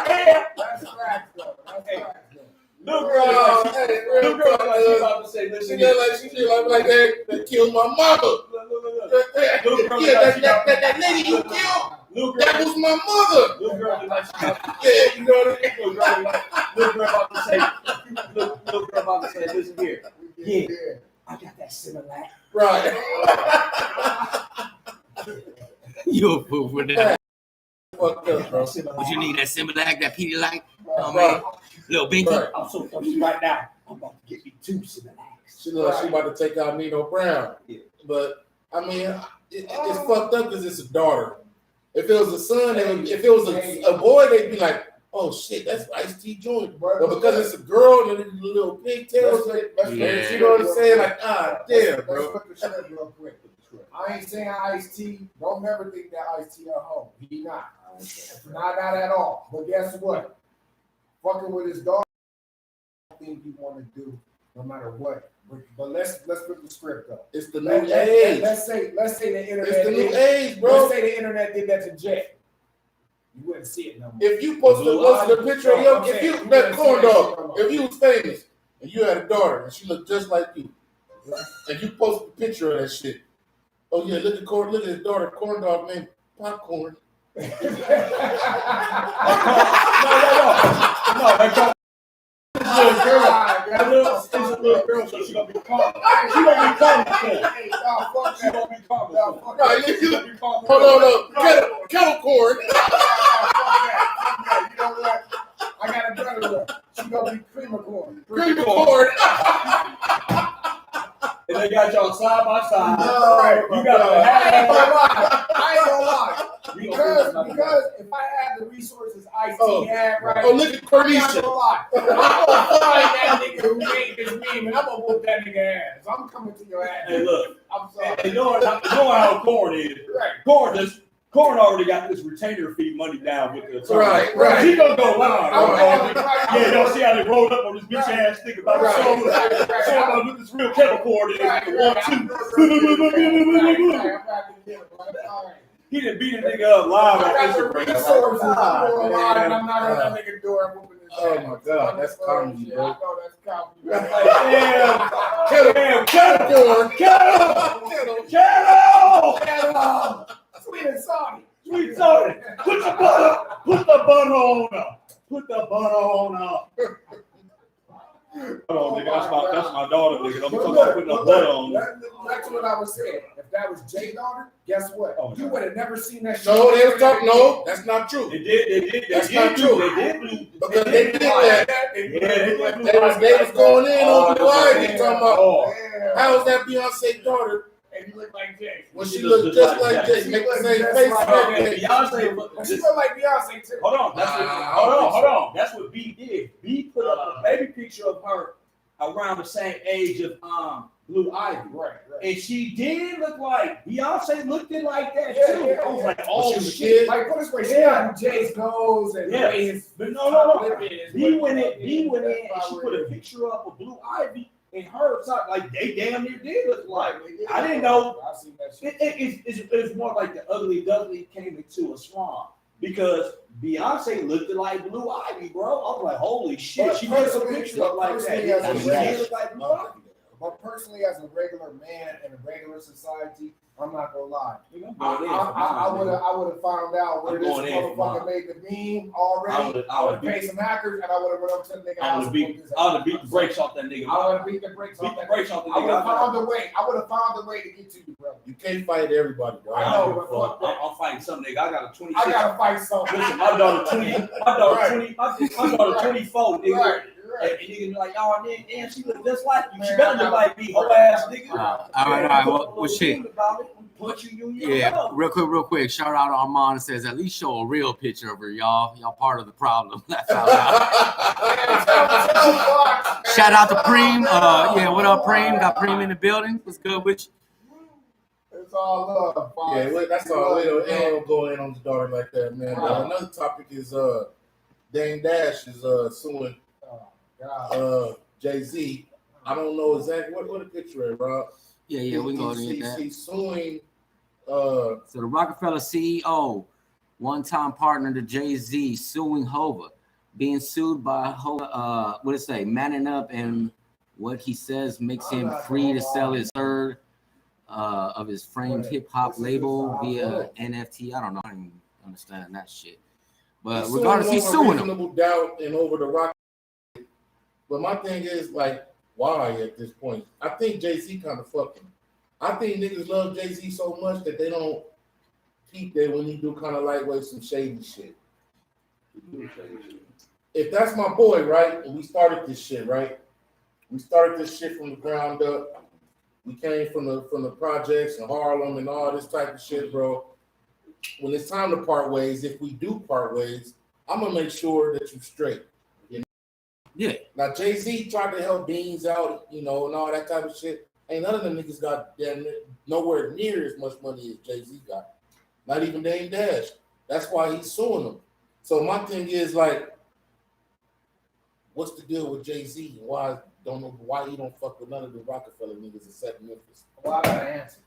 Speaker 4: That's facts, though. That's facts, though.
Speaker 3: Little girl, like she about to say,
Speaker 2: She
Speaker 3: listen,
Speaker 2: look like they killed my mama. That lady you killed, that was my mother.
Speaker 3: little girl look like she about to
Speaker 2: Yeah, you know what I mean?
Speaker 3: little girl about to say, little girl about to say, listen here. Yeah, I got that Similac.
Speaker 2: Right.
Speaker 1: You a fool for that.
Speaker 2: Fucked up, bro.
Speaker 1: What you need, that Similac, that Pedialyte? Oh,
Speaker 2: Right.
Speaker 1: man. Little Binky.
Speaker 2: Right.
Speaker 3: I'm so thirsty right now. I'm about to get me 2 Similacs.
Speaker 2: She look like she about to take out Nino Brown.
Speaker 3: Yeah.
Speaker 2: But I mean, it's fucked up because it's a daughter. If it was a son, if it was a boy, they'd be like, "Oh shit, that's Ice-T joint." But because it's a girl and it's little pigtails,
Speaker 1: Yeah.
Speaker 2: you know what I'm saying? Like, damn,
Speaker 4: Let's
Speaker 2: bro.
Speaker 4: flip the script real quick. I ain't saying Ice-T. Don't never think that Ice-T at home. He not. Not at all. But guess what? Fucking with his dog, thing you want to do, no matter what. But let's flip the script though.
Speaker 2: It's the new age.
Speaker 4: Let's say the internet.
Speaker 2: It's the new
Speaker 4: did-
Speaker 2: age, bro.
Speaker 4: Let's say the internet did that to Jay. You wouldn't see it no more.
Speaker 2: If you posted a picture of your, if you that corn dog, if you was famous and you had a daughter and she looked just like you, and you posted a picture of that shit. Oh yeah, look at his daughter, corn dog named Popcorn.
Speaker 3: No, like little girl, it's a little girl, so she gonna be calm. She gonna be calm. She gonna be calm.
Speaker 2: Right,
Speaker 3: She gonna be calm.
Speaker 2: Hold on, kettle corn.
Speaker 4: You know what? I got a better one. She gonna be cream of corn.
Speaker 2: Cream corn.
Speaker 3: And they got y'all side by side.
Speaker 4: No,
Speaker 3: You got
Speaker 4: I ain't
Speaker 3: to
Speaker 4: gonna lie. I ain't gonna lie.
Speaker 3: You
Speaker 4: Because
Speaker 3: gonna
Speaker 4: if I had the resources Ice-T
Speaker 2: Oh.
Speaker 4: had, right?
Speaker 2: Oh, look at
Speaker 4: I'm not
Speaker 2: Cornisha.
Speaker 4: gonna lie. I'm gonna find that nigga who made this meme and I'm gonna whoop that nigga ass. I'm coming to your ass.
Speaker 3: Hey, look.
Speaker 4: I'm sorry.
Speaker 3: And knowing how corn is,
Speaker 4: Right.
Speaker 3: corn already got this retainer fee money down with the attorney.
Speaker 2: Right.
Speaker 3: He gonna go live.
Speaker 4: Right.
Speaker 3: Yeah, y'all see how they rolled up on this bitch ass nigga about to show him what this real kettle corn is. He done beat a nigga up live
Speaker 4: I
Speaker 3: on
Speaker 4: got the
Speaker 3: Instagram.
Speaker 4: resources. I'm going
Speaker 2: man.
Speaker 4: live and I'm not on that nigga door whooping his
Speaker 2: Oh
Speaker 4: ass.
Speaker 2: my God, that's comedy,
Speaker 4: I
Speaker 2: bro.
Speaker 4: know that's comedy.
Speaker 3: Damn, kettle
Speaker 2: Kettle.
Speaker 3: kettle.
Speaker 4: Sweet and salty.
Speaker 3: Sweet salty. Put the butter on up. Put the butter on up. Hold on, nigga. That's my daughter, nigga. I'm talking about putting the butter on.
Speaker 4: That's what I was saying. If that was Jay's daughter, guess what?
Speaker 3: Oh,
Speaker 4: You would have never seen that shit.
Speaker 2: No, they was talking. No, that's not true.
Speaker 3: They did.
Speaker 2: That's not true.
Speaker 3: They did.
Speaker 2: Because they did that.
Speaker 3: Yeah,
Speaker 2: They was going in on the line. They talking about
Speaker 3: Oh,
Speaker 2: how is that Beyonce daughter
Speaker 4: And you look like Jay.
Speaker 2: when she looked just like Jay, make the same face and everything.
Speaker 3: Beyonce.
Speaker 4: She look like Beyonce too.
Speaker 3: Hold on. Hold on. That's what B did. B put up a baby picture of her around the same age of Blue Ivy.
Speaker 4: Right.
Speaker 3: And she did look like Beyonce looked it like that
Speaker 4: Yeah,
Speaker 3: too.
Speaker 4: yeah,
Speaker 3: I was
Speaker 4: yeah.
Speaker 3: like,
Speaker 2: When
Speaker 3: oh
Speaker 2: she was a
Speaker 3: shit.
Speaker 2: kid.
Speaker 4: Like put this way, she got Jay's nose and
Speaker 3: Yeah.
Speaker 4: his.
Speaker 3: But no.
Speaker 4: lip is.
Speaker 3: B went in and she put a picture up of Blue Ivy and her side, like they damn near did look like. I didn't know.
Speaker 4: I've seen that shit.
Speaker 3: It's more like the ugly duckling came into a swan because Beyonce looked like Blue Ivy, bro. I was like, holy shit,
Speaker 4: But
Speaker 3: she put a
Speaker 4: personally-
Speaker 3: picture up like that.
Speaker 4: personally, as a
Speaker 3: She
Speaker 4: rapper-
Speaker 3: did look like Blue Ivy.
Speaker 4: But personally, as a regular man in a regular society, I'm not gonna lie.
Speaker 3: Nigga, I'm
Speaker 4: I
Speaker 3: going in for mine, nigga.
Speaker 4: would have found out where
Speaker 3: I'm
Speaker 4: this
Speaker 3: going in for
Speaker 4: motherfucker
Speaker 3: mine.
Speaker 4: made the meme already.
Speaker 3: I
Speaker 4: I would
Speaker 3: would
Speaker 4: have paid some hackers and I would have went up to the nigga
Speaker 3: I
Speaker 4: house.
Speaker 3: would have beat the brakes off that nigga.
Speaker 4: I would have beat the brakes
Speaker 3: Beat
Speaker 4: off
Speaker 3: the
Speaker 4: that.
Speaker 3: brakes off the
Speaker 4: I would have
Speaker 3: nigga.
Speaker 4: found a way. I would have found a way to get to you, bro.
Speaker 2: You can't fight everybody, bro.
Speaker 4: I know, but fuck that.
Speaker 3: I'm fighting some nigga. I got a 26.
Speaker 4: I gotta fight something.
Speaker 3: Listen, my daughter 20. My daughter 24, nigga.
Speaker 4: Right,
Speaker 3: And
Speaker 4: right.
Speaker 3: nigga be like, oh, damn, she look just like you. She
Speaker 4: Man,
Speaker 3: better
Speaker 4: I
Speaker 3: look like me, whole ass nigga.
Speaker 1: All right. Well, shit.
Speaker 3: Punch you,
Speaker 1: Yeah, real quick. Shout out to Armand. Says at least show a real picture of her, y'all. Y'all part of the problem. That's how. Shout out to Preem. Yeah, what up, Preem? Got Preem in the building. What's good with you?
Speaker 4: It's all love.
Speaker 2: Yeah, well, that's all. They don't go in on the daughter like that, man.
Speaker 4: Right.
Speaker 2: Another topic is Dame Dash is suing
Speaker 4: God.
Speaker 2: Jay-Z. I don't know exactly what the picture is, Rob.
Speaker 1: Yeah, we can go ahead and get that.
Speaker 2: He's suing.
Speaker 1: So the Rockefeller CEO, one-time partner to Jay-Z, suing Hova, being sued by Hova. What did it say? Manning up, and what he says makes him free to sell his third of his framed hip hop label via NFT. I don't know. I don't even understand that shit. But regardless, he's suing him.
Speaker 2: Reasonable doubt and over the rock. But my thing is like, why at this point? I think Jay-Z kind of fucked him. I think niggas love Jay-Z so much that they don't peep that when he do kind of lightweight some shady shit. If that's my boy, right, and we started this shit, right? We started this shit from the ground up. We came from the projects in Harlem and all this type of shit, bro. When it's time to part ways, if we do part ways, I'm gonna make sure that you straight. You know?
Speaker 1: Yeah.
Speaker 2: Now Jay-Z tried to help Beans out, you know, and all that type of shit. Ain't none of them niggas got damn nowhere near as much money as Jay-Z got. Not even Dame Dash. That's why he's suing them. So my thing is like, what's the deal with Jay-Z? Why he don't fuck with none of the Rockefeller niggas except Memphis?
Speaker 4: Well, I gotta answer.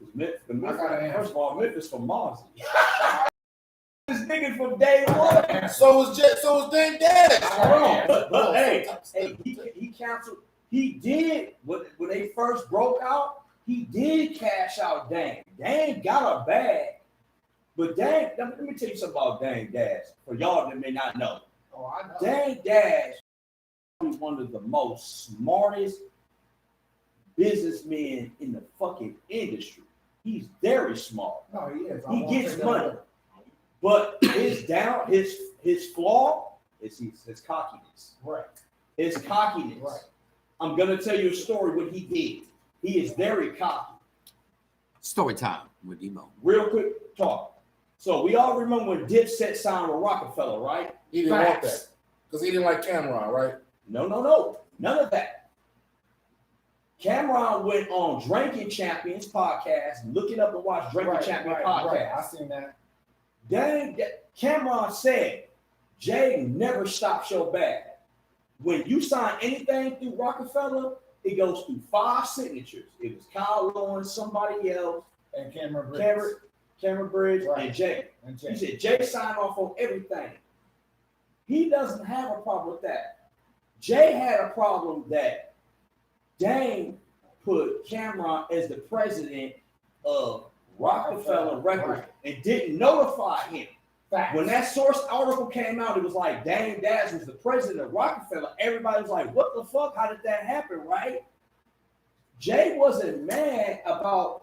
Speaker 3: First of all, Memphis from Mozzie. This nigga from day one.
Speaker 2: So is Dame Dash.
Speaker 3: Hold on, but hey, he canceled. He did when they first broke out. He did cash out Dame. Dame got a bag, but Dame. Let me tell you something about Dame Dash for y'all that may not know.
Speaker 4: Oh, I know.
Speaker 3: Dame Dash is one of the most smartest businessmen in the fucking industry. He's very smart.
Speaker 4: No, he is.
Speaker 3: He gets money, but his flaw is his cockiness.
Speaker 4: Right.
Speaker 3: His cockiness.
Speaker 4: Right.
Speaker 3: I'm gonna tell you a story what he did. He is very cocky.
Speaker 1: Story time with Demo.
Speaker 3: Real quick talk. So we all remember when Dipset signed with Rockefeller, right?
Speaker 2: He didn't want that because he didn't like Cameron, right?
Speaker 3: No, none of that. Cameron went on Drinking Champions podcast. Look it up and watch Drinking Champions podcast.
Speaker 4: Right. I seen that.
Speaker 3: Dang, Cameron said, Jay never stops your bag. When you sign anything through Rockefeller, it goes through 5 signatures. It was Kyle Lawrence, somebody else,
Speaker 4: And Cameron Briggs.
Speaker 3: Cameron Bridge,
Speaker 4: Right.
Speaker 3: and Jay.
Speaker 4: And
Speaker 3: He
Speaker 4: Jay.
Speaker 3: said Jay signed off on everything. He doesn't have a problem with that. Jay had a problem that Dame put Cameron as the president of Rockefeller Records and didn't notify him.
Speaker 4: Facts.
Speaker 3: When that source article came out, it was like Dame Dash was the president of Rockefeller. Everybody was like, what the fuck? How did that happen, right? Jay wasn't mad about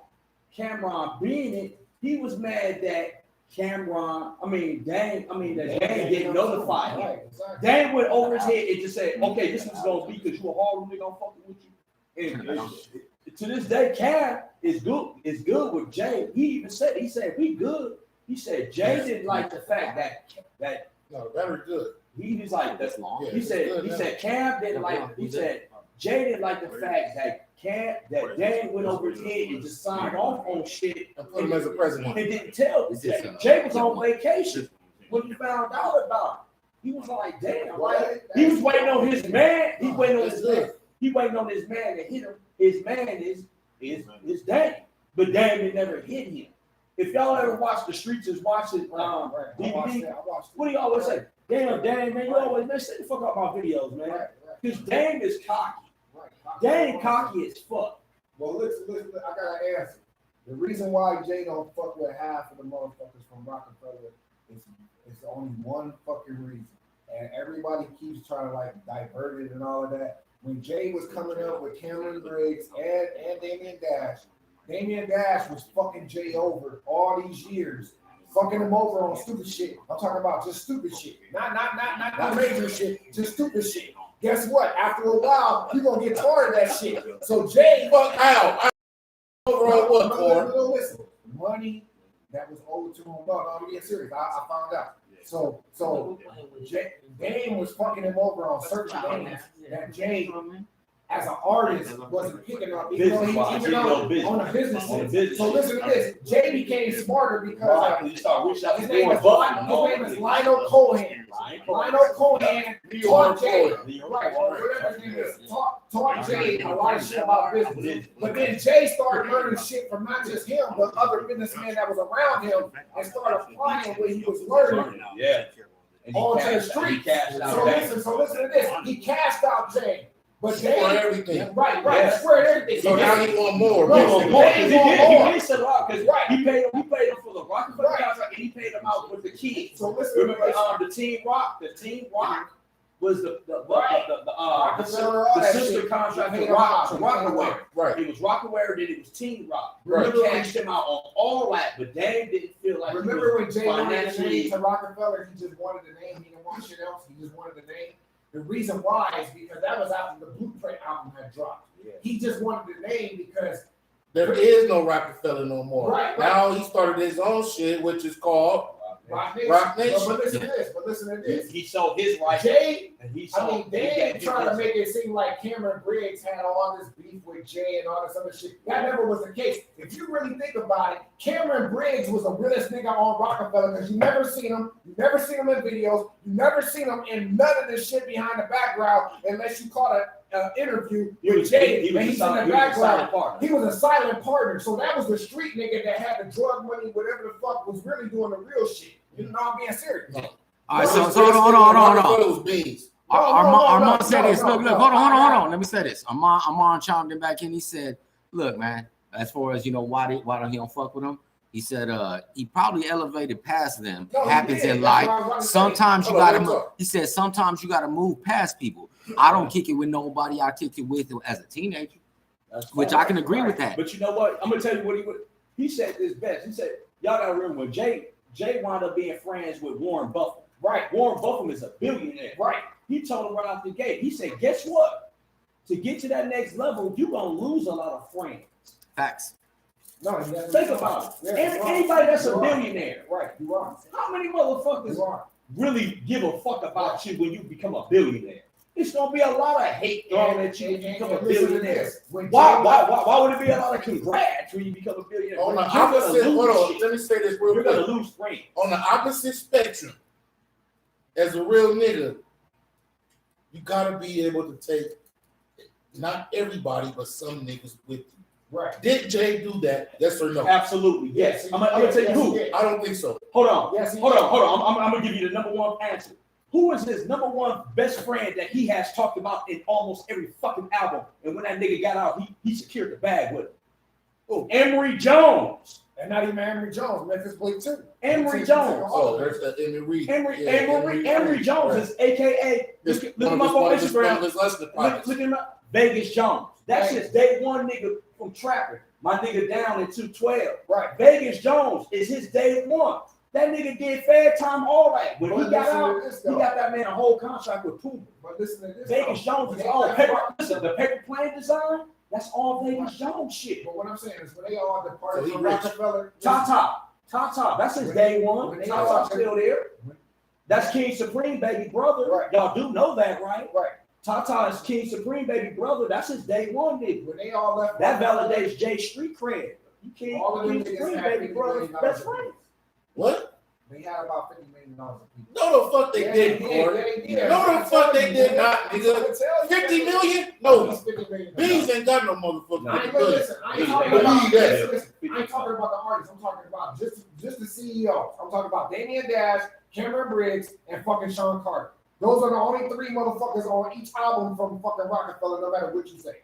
Speaker 3: Cameron being it. He was mad that Dame didn't notify him.
Speaker 4: Right, exactly.
Speaker 3: Dame went over his head and just said, okay, this is going to be because you a Harlem nigga, I'm fucking with you. And to this day, Cam is good with Jay. He said, we good. He said Jay didn't like the fact that
Speaker 2: No, very good.
Speaker 3: he was like
Speaker 1: That's long.
Speaker 2: Yeah.
Speaker 3: he said Cam didn't like Jay didn't like the fact that Dame went over his head and just signed off on shit
Speaker 2: I put him as a president.
Speaker 3: and didn't tell
Speaker 1: Is this,
Speaker 3: Jay. Jay was on vacation when he found out about it. He was like, damn, like he was waiting on his man. He waiting on his man. He waiting on his man to hit him. His man is Dame, but Dame had never hit him. If y'all ever watch The Streets is watching DVD,
Speaker 4: I watched it.
Speaker 3: what do you always say? Damn, Dame, man, you always, man, stay the fuck out my videos, man.
Speaker 4: Right.
Speaker 3: Because Dame is cocky.
Speaker 4: Right.
Speaker 3: Dame cocky as fuck.
Speaker 4: Well, listen, I got an answer. The reason why Jay don't fuck with half of the motherfuckers from Rockefeller is only one fucking reason. And everybody keeps trying to like divert it and all of that. When Jay was coming up with Cameron Briggs and Damian Dash was fucking Jay over all these years, fucking him over on stupid shit. I'm talking about just stupid shit, not major shit, just stupid shit. Guess what? After a while, you gonna get tired of that shit. So Jay,
Speaker 2: Fuck out. Over on what for?
Speaker 4: no, listen, money that was owed to him. No, I'm being serious. I found out. So Dame was fucking him over on certain things that Jay, as an artist, wasn't picking up. Even though on a business sense. So listen to this. Jay became smarter because his name is Lionel Cohen. Lionel Cohen taught Jay, right? Whatever his name is, taught Jay a lot of shit about business. But then Jay started learning shit from not just him, but other businessmen that was around him, and started applying what he was learning.
Speaker 3: Yeah.
Speaker 4: Onto the street. So listen to this. He cashed out Jay. But Jay,
Speaker 2: everything.
Speaker 4: Right. That's where everything.
Speaker 2: So now he want more.
Speaker 3: He did a lot because he paid him for the Rockefeller contract and he paid him out with the kids.
Speaker 4: So listen,
Speaker 3: remember the Team Rock was the sister contract to Rockaware.
Speaker 2: Right.
Speaker 3: It was Rockaware, then it was Team Rock.
Speaker 2: Right.
Speaker 3: He cashed him out on all that, but Dame didn't feel like.
Speaker 4: Remember when Jay wanted the name to Rockefeller? He just wanted the name. He didn't want shit else. He just wanted the name. The reason why is because that was after the Blueprint album had dropped. Yeah. He just wanted the name because
Speaker 2: there is no Rockefeller no more.
Speaker 4: Right.
Speaker 2: Now he started his own shit, which is called Rock Nation.
Speaker 4: But listen to this.
Speaker 3: He sold his rights.
Speaker 4: Jay, they trying to make it seem like Cameron Briggs had all this beef with Jay and all this other shit. That never was the case. If you really think about it, Cameron Briggs was the realest nigga on Rockefeller because you never seen him in videos, you never seen him in none of this shit behind the background unless you caught an interview with Jay and he's in the background. He was a silent partner. So that was the street nigga that had the drug money, whatever the fuck, was really doing the real shit. You know, I'm being serious.
Speaker 2: No.
Speaker 1: All right, so hold on.
Speaker 2: It was beans.
Speaker 1: Armand said this. Look, hold on. Let me say this. Armand chimed in back in. He said, look, man, as far as, why don't he don't fuck with him? He said he probably elevated past them. Happens in life. Sometimes you gotta. He said sometimes you gotta move past people. I don't kick it with nobody I kicked it with as a teenager, which I can agree with that.
Speaker 3: But you know what? I'm gonna tell you what he said this best. He said, y'all gotta remember when Jay wound up being friends with Warren Buffett. Right. Warren Buffett is a billionaire. Right. He told him right out the gate. He said, guess what? To get to that next level, you're gonna lose a lot of friends.
Speaker 1: Facts.
Speaker 4: No,
Speaker 3: think about it. Anybody that's a billionaire, right? You are. How many motherfuckers really give a fuck about you when you become a billionaire? It's gonna be a lot of hate thrown at you when you become a billionaire. Why would it be a lot of congrats when you become a billionaire?
Speaker 2: On the opposite, hold on, let me say this real quick.
Speaker 3: You're gonna lose friends.
Speaker 2: On the opposite spectrum, as a real nigga, you gotta be able to take not everybody, but some niggas with you.
Speaker 4: Right.
Speaker 2: Did Jay do that? Yes or no?
Speaker 3: Absolutely. Yes. I'm gonna tell you who.
Speaker 2: I don't think so.
Speaker 3: Hold on. Hold on. I'm gonna give you the number one answer. Who is his number one best friend that he has talked about in almost every fucking album? And when that nigga got out, he secured the bag with him. Oh, Emory Jones.
Speaker 4: And not even Emory Jones, Memphis Bleak too.
Speaker 3: Emory Jones.
Speaker 2: Oh, there's that Emory.
Speaker 3: Emory Jones is AKA. Look him up on Instagram. Look him up. Vegas Jones. That's his day one nigga from trapping. My nigga down in 212.
Speaker 4: Right.
Speaker 3: Vegas Jones is his day one. That nigga did fair time, all that. When he got out, he got that man a whole contract with Puma.
Speaker 4: But listen to this.
Speaker 3: Vegas Jones is all paper. Listen, the paper plane design, that's all Vegas Jones shit.
Speaker 4: But what I'm saying is when they all departed from Rockefeller.
Speaker 3: Tata, that's his day one. Tata's still there. That's King Supreme, baby brother. Right. Y'all do know that, right?
Speaker 4: Right.
Speaker 3: Tata is King Supreme, baby brother. That's his day one nigga.
Speaker 4: When they all left,
Speaker 3: that validates Jay Street cred. You can't King Supreme, baby brother, best friend.
Speaker 2: What?
Speaker 4: They had about $50 million a piece.
Speaker 2: No, the fuck they didn't, Corey. No, the fuck they did not, nigga. 50 million? No. Beans ain't got no motherfucker.
Speaker 4: Listen, I ain't talking about the artists. I'm talking about just the CEOs. I'm talking about Damian Dash, Cameron Briggs, and fucking Sean Carter. Those are the only three motherfuckers on each album from fucking Rockefeller, no matter what you say.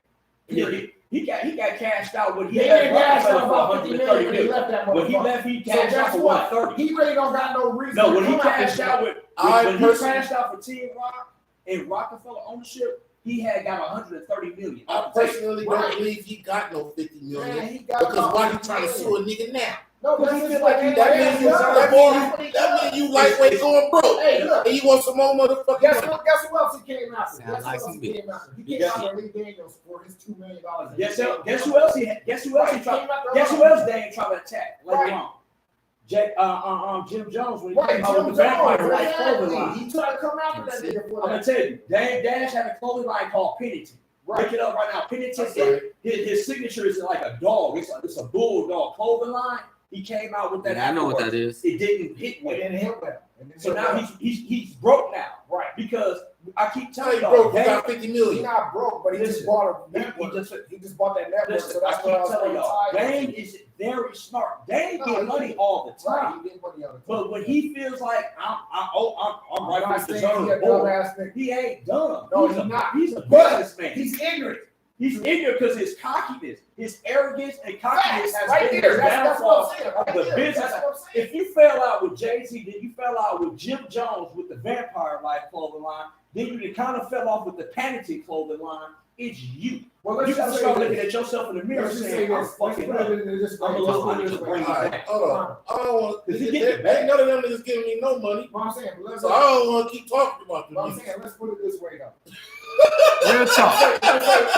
Speaker 3: He got cashed out when he
Speaker 4: He
Speaker 3: had
Speaker 4: ain't cashed out about
Speaker 3: 130
Speaker 4: $50 million when he
Speaker 3: million.
Speaker 4: left that
Speaker 3: When he
Speaker 4: motherfucker.
Speaker 3: left, he
Speaker 4: So
Speaker 3: cashed out
Speaker 4: guess
Speaker 3: for
Speaker 4: what?
Speaker 3: 130.
Speaker 4: He really don't got no reason.
Speaker 3: No, when
Speaker 4: to
Speaker 3: he
Speaker 4: come out
Speaker 3: cashed
Speaker 4: this
Speaker 3: out
Speaker 4: shit.
Speaker 3: when he cashed out for Team Rock and Rockefeller ownership, he had got 130 million.
Speaker 2: I personally
Speaker 4: Right.
Speaker 2: don't believe he got no 50 million.
Speaker 4: Man, he got
Speaker 2: Because
Speaker 4: about
Speaker 2: why you
Speaker 4: 50
Speaker 2: trying to
Speaker 4: million.
Speaker 2: sue a nigga now?
Speaker 4: No, but
Speaker 3: He
Speaker 4: he
Speaker 3: feel
Speaker 4: feel
Speaker 3: like
Speaker 4: like
Speaker 3: he-
Speaker 4: he
Speaker 2: That mean you lightweight going broke.
Speaker 4: Hey, look.
Speaker 2: And you want some more motherfucking
Speaker 4: Guess
Speaker 2: money.
Speaker 4: who else he came after?
Speaker 1: Sound
Speaker 4: Guess who
Speaker 1: like
Speaker 4: else
Speaker 1: some
Speaker 4: he came after? He came after Lee Daniels for his $2 million.
Speaker 3: Guess who else he had? Guess who else he tried? Guess who else they ain't trying to attack later
Speaker 4: Right.
Speaker 3: on? Jim Jones when he
Speaker 4: Right,
Speaker 3: came out
Speaker 4: Jim
Speaker 3: with the vampire
Speaker 4: Jones,
Speaker 3: like clothing
Speaker 4: exactly.
Speaker 3: line.
Speaker 4: He tried to come after that nigga
Speaker 3: I'm
Speaker 4: for
Speaker 3: gonna
Speaker 4: that.
Speaker 3: tell you, Dame Dash had a clothing line called Pennington.
Speaker 4: Right.
Speaker 3: Look it up right now. Pennington.
Speaker 2: Okay.
Speaker 3: His signature is like a dog. It's a bulldog clothing line. He came out with that.
Speaker 1: Yeah, I know what that
Speaker 3: afterwards.
Speaker 1: is.
Speaker 3: It didn't hit well.
Speaker 4: And then him well.
Speaker 3: So now he's broke now,
Speaker 4: right.
Speaker 3: because I keep
Speaker 2: Tell
Speaker 3: telling
Speaker 2: you
Speaker 3: y'all,
Speaker 2: broke, he
Speaker 3: Dame,
Speaker 2: got 50
Speaker 4: He
Speaker 2: million.
Speaker 4: not broke, but he just
Speaker 3: Listen,
Speaker 4: bought a
Speaker 3: he
Speaker 4: network.
Speaker 3: just
Speaker 4: He just bought that network.
Speaker 3: listen,
Speaker 4: So
Speaker 3: I
Speaker 4: that's
Speaker 3: keep
Speaker 4: what I was
Speaker 3: telling y'all,
Speaker 4: tired.
Speaker 3: Dame is very smart. Dame
Speaker 4: No,
Speaker 3: get
Speaker 4: he-
Speaker 3: money all the time.
Speaker 4: Right, he get money all the time.
Speaker 3: But when he feels like I'm
Speaker 4: I'm
Speaker 3: right
Speaker 4: not
Speaker 3: for
Speaker 4: saying he a
Speaker 3: deserve board,
Speaker 4: dumbass nigga.
Speaker 3: he ain't dumb.
Speaker 4: No,
Speaker 3: he's
Speaker 4: he's not.
Speaker 3: He's a
Speaker 4: But
Speaker 3: businessman.
Speaker 4: He's ignorant.
Speaker 3: He's ignorant because his cockiness, his arrogance and cockiness
Speaker 4: Facts,
Speaker 3: has
Speaker 4: right
Speaker 3: been
Speaker 4: there.
Speaker 3: his
Speaker 4: That's what
Speaker 3: downfall.
Speaker 4: I'm saying. Right
Speaker 3: the
Speaker 4: there.
Speaker 3: business-
Speaker 4: That's what I'm saying.
Speaker 3: If you fell out with Jay-Z, then you fell out with Jim Jones with the Vampire Life clothing line, then you kind of fell off with the Patented clothing line. It's you.
Speaker 4: Well, let's
Speaker 3: You gotta
Speaker 4: just
Speaker 3: start
Speaker 4: say
Speaker 3: looking
Speaker 4: this.
Speaker 3: at yourself in the mirror
Speaker 4: Let's just say
Speaker 3: saying, I'm
Speaker 4: this. Let's
Speaker 3: fucking
Speaker 4: put
Speaker 3: up.
Speaker 4: it in this way.
Speaker 3: I'm a
Speaker 4: Let's
Speaker 3: little
Speaker 4: put it
Speaker 3: money
Speaker 4: this
Speaker 3: to
Speaker 4: way.
Speaker 3: bring it
Speaker 2: All right,
Speaker 3: back.
Speaker 2: hold on. I don't want.
Speaker 3: Cause he get it back.
Speaker 2: Ain't none of them niggas giving me no money,
Speaker 4: What I'm saying, but let's
Speaker 2: so I don't want to keep talking about
Speaker 4: what I'm
Speaker 2: them.
Speaker 4: saying, let's put it this way though.
Speaker 1: Real talk.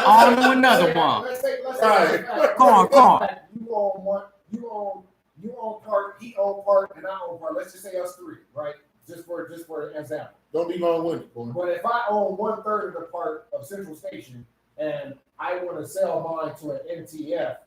Speaker 1: On to another one.
Speaker 4: Let's say
Speaker 2: Right.
Speaker 1: Come on.
Speaker 4: You own one, you own part, he own part, and I own part. Let's just say us three, right? Just for example.
Speaker 2: Don't be long winded, boy.
Speaker 4: But if I own 1/3 of the part of Central Station and I want to sell mine to an NTF,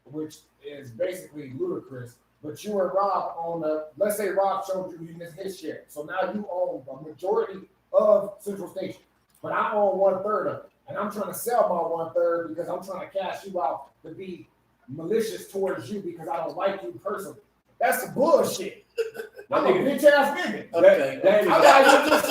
Speaker 4: which is basically ludicrous, but you and Rob own let's say Rob showed you his share. So now you own the majority of Central Station, but I own 1/3 of it. And I'm trying to sell my 1/3 because I'm trying to cash you out to be malicious towards you because I don't like you personally. That's some bullshit. I'm a bitch ass nigga.
Speaker 2: Okay.
Speaker 3: Dame
Speaker 4: I
Speaker 3: is
Speaker 4: got you just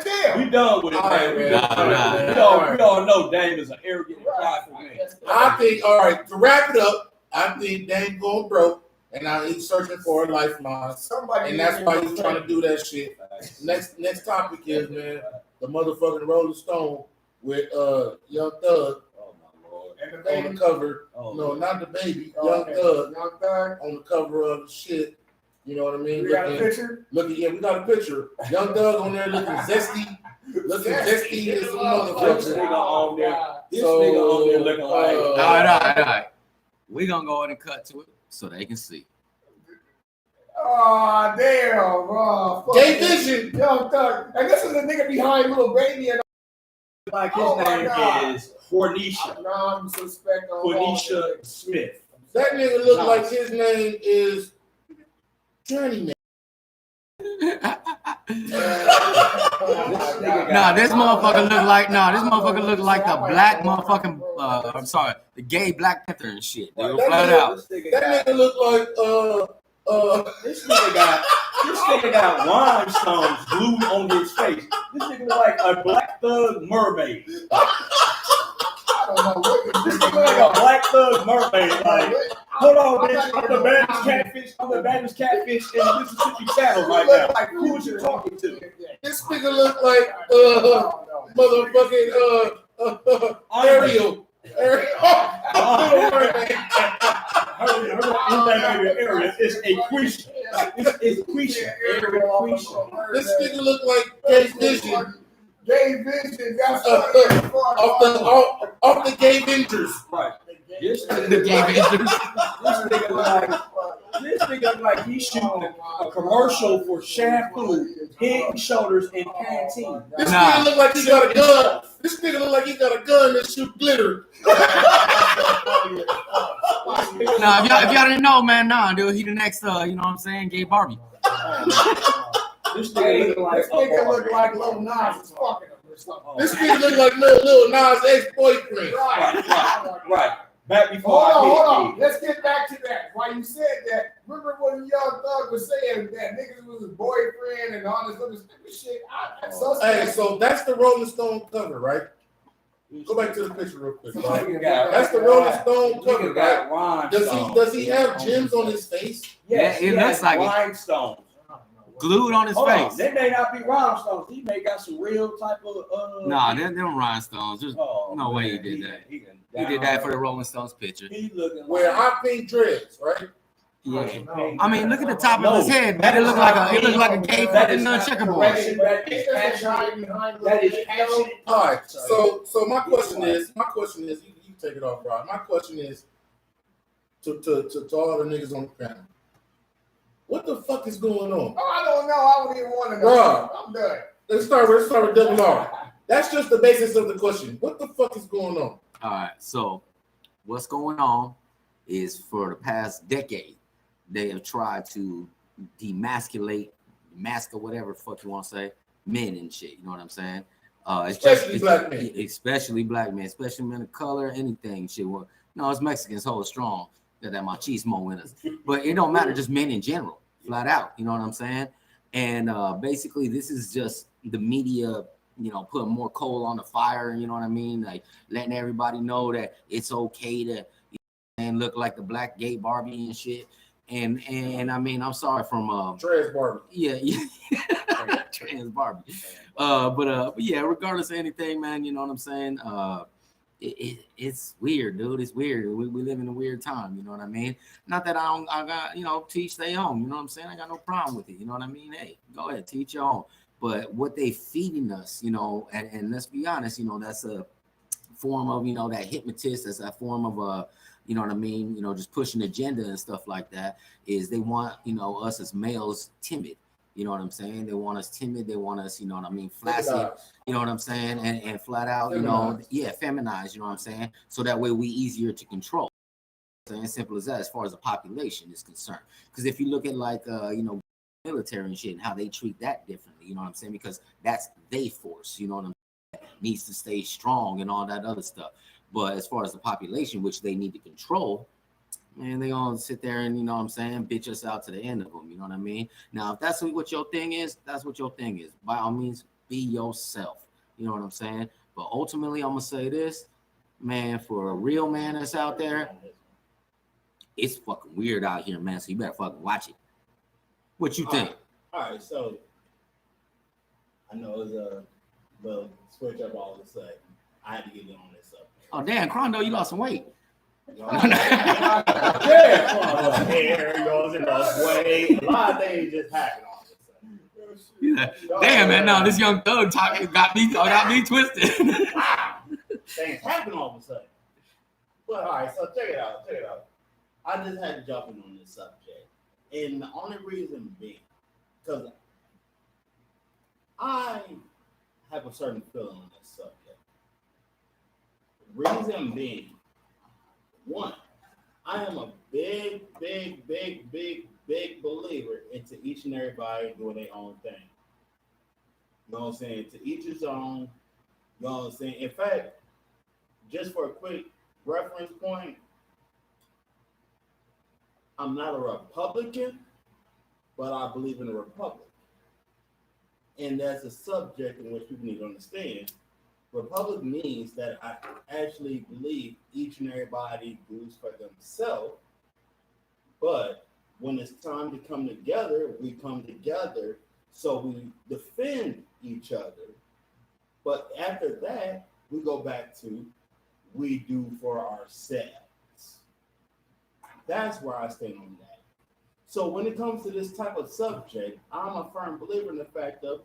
Speaker 4: fish.
Speaker 3: we done with it,
Speaker 2: All right,
Speaker 3: man.
Speaker 2: man.
Speaker 3: We all know Dame is an arrogant and prideful man.
Speaker 2: I think, all right, to wrap it up, I think Dame going broke, and now he's searching for a lifeline,
Speaker 4: Somebody,
Speaker 2: and that's why he's trying to do that shit. Next topic is, man, the motherfucking Rolling Stone with Young Thug
Speaker 3: Oh my lord.
Speaker 4: and the
Speaker 2: on
Speaker 4: baby.
Speaker 2: the cover.
Speaker 3: Oh,
Speaker 2: No, not the baby,
Speaker 4: Oh,
Speaker 2: Young
Speaker 4: okay.
Speaker 2: Thug
Speaker 4: Young Thug.
Speaker 2: on the cover of the shit. You know what I mean?
Speaker 4: You got a picture?
Speaker 2: Yeah, we got a picture. Young Thug on there looking zesty, looking zesty as a
Speaker 3: This
Speaker 2: motherfucker.
Speaker 3: nigga on there. This
Speaker 2: So,
Speaker 3: nigga on there looking like
Speaker 2: uh,
Speaker 1: All right. We're going to go ahead and cut to it so they can see.
Speaker 4: Oh, damn, bro. Fuck
Speaker 2: Gay
Speaker 4: it.
Speaker 2: Vision.
Speaker 4: Young Thug. And this is the nigga behind Little Baby and
Speaker 3: like his
Speaker 4: Oh my
Speaker 3: name
Speaker 4: God.
Speaker 3: is Cornisha.
Speaker 4: non-suspect on
Speaker 3: Cornisha Smith.
Speaker 2: That nigga look like his name is Journeyman.
Speaker 1: Nah, this motherfucker look like the black motherfucking I'm sorry, the gay Black Panther and shit. They go flat out.
Speaker 2: That nigga look like
Speaker 3: This nigga got rhinestones glued on his face. This nigga look like a Black Thug mermaid.
Speaker 4: I don't know what
Speaker 3: This nigga like a Black Thug mermaid. Like, hold on, bitch. I'm the baddest catfish. I'm the baddest catfish in the Mississippi Channel right now. Like, who was you talking to?
Speaker 2: this nigga look like motherfucking Ariel. Ariel.
Speaker 3: Her area is a Quisha. It's Quisha. Quisha.
Speaker 2: This nigga look like Gay Vision
Speaker 4: Gay Vision. That's
Speaker 2: off the Gay Vengers.
Speaker 3: Right. This
Speaker 1: The
Speaker 3: nigga
Speaker 1: gay
Speaker 3: like,
Speaker 1: bitches.
Speaker 3: this nigga look like he's shooting a commercial for shampoo, Head and Shoulders, and Pantene.
Speaker 2: This
Speaker 1: Nah.
Speaker 2: nigga look like he got a gun. This nigga look like he got a gun that shoot glitter.
Speaker 1: Nah, if y'all didn't know, man, dude, he the next, you know what I'm saying, gay Barbie.
Speaker 3: This
Speaker 4: Hey,
Speaker 3: nigga look like
Speaker 4: this nigga look like Lil Nas is fucking him or something.
Speaker 2: This nigga look like Lil Nas' ex-boyfriend.
Speaker 3: right. Back before
Speaker 4: Hold
Speaker 3: I
Speaker 4: on.
Speaker 3: hit
Speaker 4: Let's get back to that. Why you said that? Remember when Young Thug was saying that niggas was his boyfriend and all this other stupid shit?
Speaker 2: Hey, so that's the Rolling Stone cover, right? Go back to the picture real quick. Bro.
Speaker 3: Nigga got-
Speaker 2: That's the Rolling Stone cover,
Speaker 3: Nigga
Speaker 2: right?
Speaker 3: got
Speaker 2: Does
Speaker 3: rhinestones.
Speaker 2: he have gems on his face?
Speaker 3: Yes,
Speaker 1: Yeah, it
Speaker 3: he
Speaker 1: looks
Speaker 3: has
Speaker 1: like it.
Speaker 3: rhinestones.
Speaker 1: Glued on his
Speaker 3: Hold on,
Speaker 1: face.
Speaker 3: they may not be rhinestones. He may got some real type of
Speaker 1: Nah, them rhinestones. There's
Speaker 3: Oh,
Speaker 1: no way he
Speaker 3: man,
Speaker 1: did that.
Speaker 3: He
Speaker 1: He did that for the Rolling Stones picture.
Speaker 3: He looking
Speaker 2: Wear
Speaker 3: like
Speaker 2: hot pink dreads, right?
Speaker 1: Yeah.
Speaker 4: No.
Speaker 1: I mean, look at the top
Speaker 3: No,
Speaker 1: of his head, man.
Speaker 3: that
Speaker 1: It
Speaker 3: is
Speaker 1: looked like
Speaker 3: not
Speaker 1: a gay
Speaker 3: that
Speaker 1: fucking
Speaker 3: is not
Speaker 1: checkerboard.
Speaker 3: correction. That is passionate. That is passionate.
Speaker 2: All right. So my question is, you take it off, Rob. My question is to all the niggas on the panel. What the fuck is going on?
Speaker 4: Oh, I don't know. I don't even want to know.
Speaker 2: Rob.
Speaker 4: I'm done.
Speaker 2: Let's start with double R. That's just the basis of the question. What the fuck is going on?
Speaker 1: All right. So, what's going on is for the past decade, they have tried to demasculate, mask or whatever the fuck you want to say, men and shit. You know what I'm saying?
Speaker 2: Especially black men.
Speaker 1: Especially black men, especially men of color, anything. Shit. Well, no, it's Mexicans hold strong. Got that machismo in us. But it don't matter, just men in general, flat out. You know what I'm saying? And basically, this is just the media, you know, putting more coal on the fire. You know what I mean? Like letting everybody know that it's okay to and look like the black gay Barbie and shit. And I mean, I'm sorry from
Speaker 2: Trans Barbie.
Speaker 1: yeah, trans Barbie. But yeah, regardless of anything, man, you know what I'm saying? It's weird, dude. It's weird. We live in a weird time, you know what I mean? Not that I got, you know, teach their own, you know what I'm saying? I got no problem with it, you know what I mean? Hey, go ahead, teach your own. But what they feeding us, you know, and let's be honest, you know, that's a form of, you know, that hypnotist, that's a form of you know what I mean, you know, just pushing agenda and stuff like that, is they want, you know, us as males timid. You know what I'm saying? They want us timid. They want us, you know what I mean, flaccid. You know what I'm saying? And flat out, you know, yeah, feminized. You know what I'm saying? So that way we easier to control. And simple as that, as far as the population is concerned. Because if you look at like, you know, military and shit and how they treat that differently, you know what I'm saying? Because that's they force. You know what I'm saying? Needs to stay strong and all that other stuff. But as far as the population, which they need to control, man, they gonna sit there and, you know what I'm saying, bitch us out to the end of them. You know what I mean? Now, if that's what your thing is, that's what your thing is. By all means, be yourself. You know what I'm saying? But ultimately, I'm gonna say this, man, for a real man that's out there, it's fucking weird out here, man. So you better fucking watch it. What you think?
Speaker 5: All right, so I know it's a little switch up all of a sudden. I had to get in on this up.
Speaker 1: Oh, damn, Crondo, you lost some weight.
Speaker 5: Yeah, hair goes in the way. A lot of things just happen all of a sudden.
Speaker 1: Yeah. Damn, man, no, this young thug talking got me twisted.
Speaker 5: Things happen all of a sudden. But all right, so check it out. I just had to jump in on this subject. And the only reason being, because I have a certain feeling on this subject. Reason being, one, I am a big believer into each and everybody doing their own thing. You know what I'm saying? To each his own. You know what I'm saying? In fact, just for a quick reference point, I'm not a Republican, but I believe in a republic. And that's a subject in which people need to understand. Republic means that I actually believe each and everybody does for themselves. But when it's time to come together, we come together so we defend each other. But after that, we go back to we do for ourselves. That's where I stand on that. So when it comes to this type of subject, I'm a firm believer in the fact of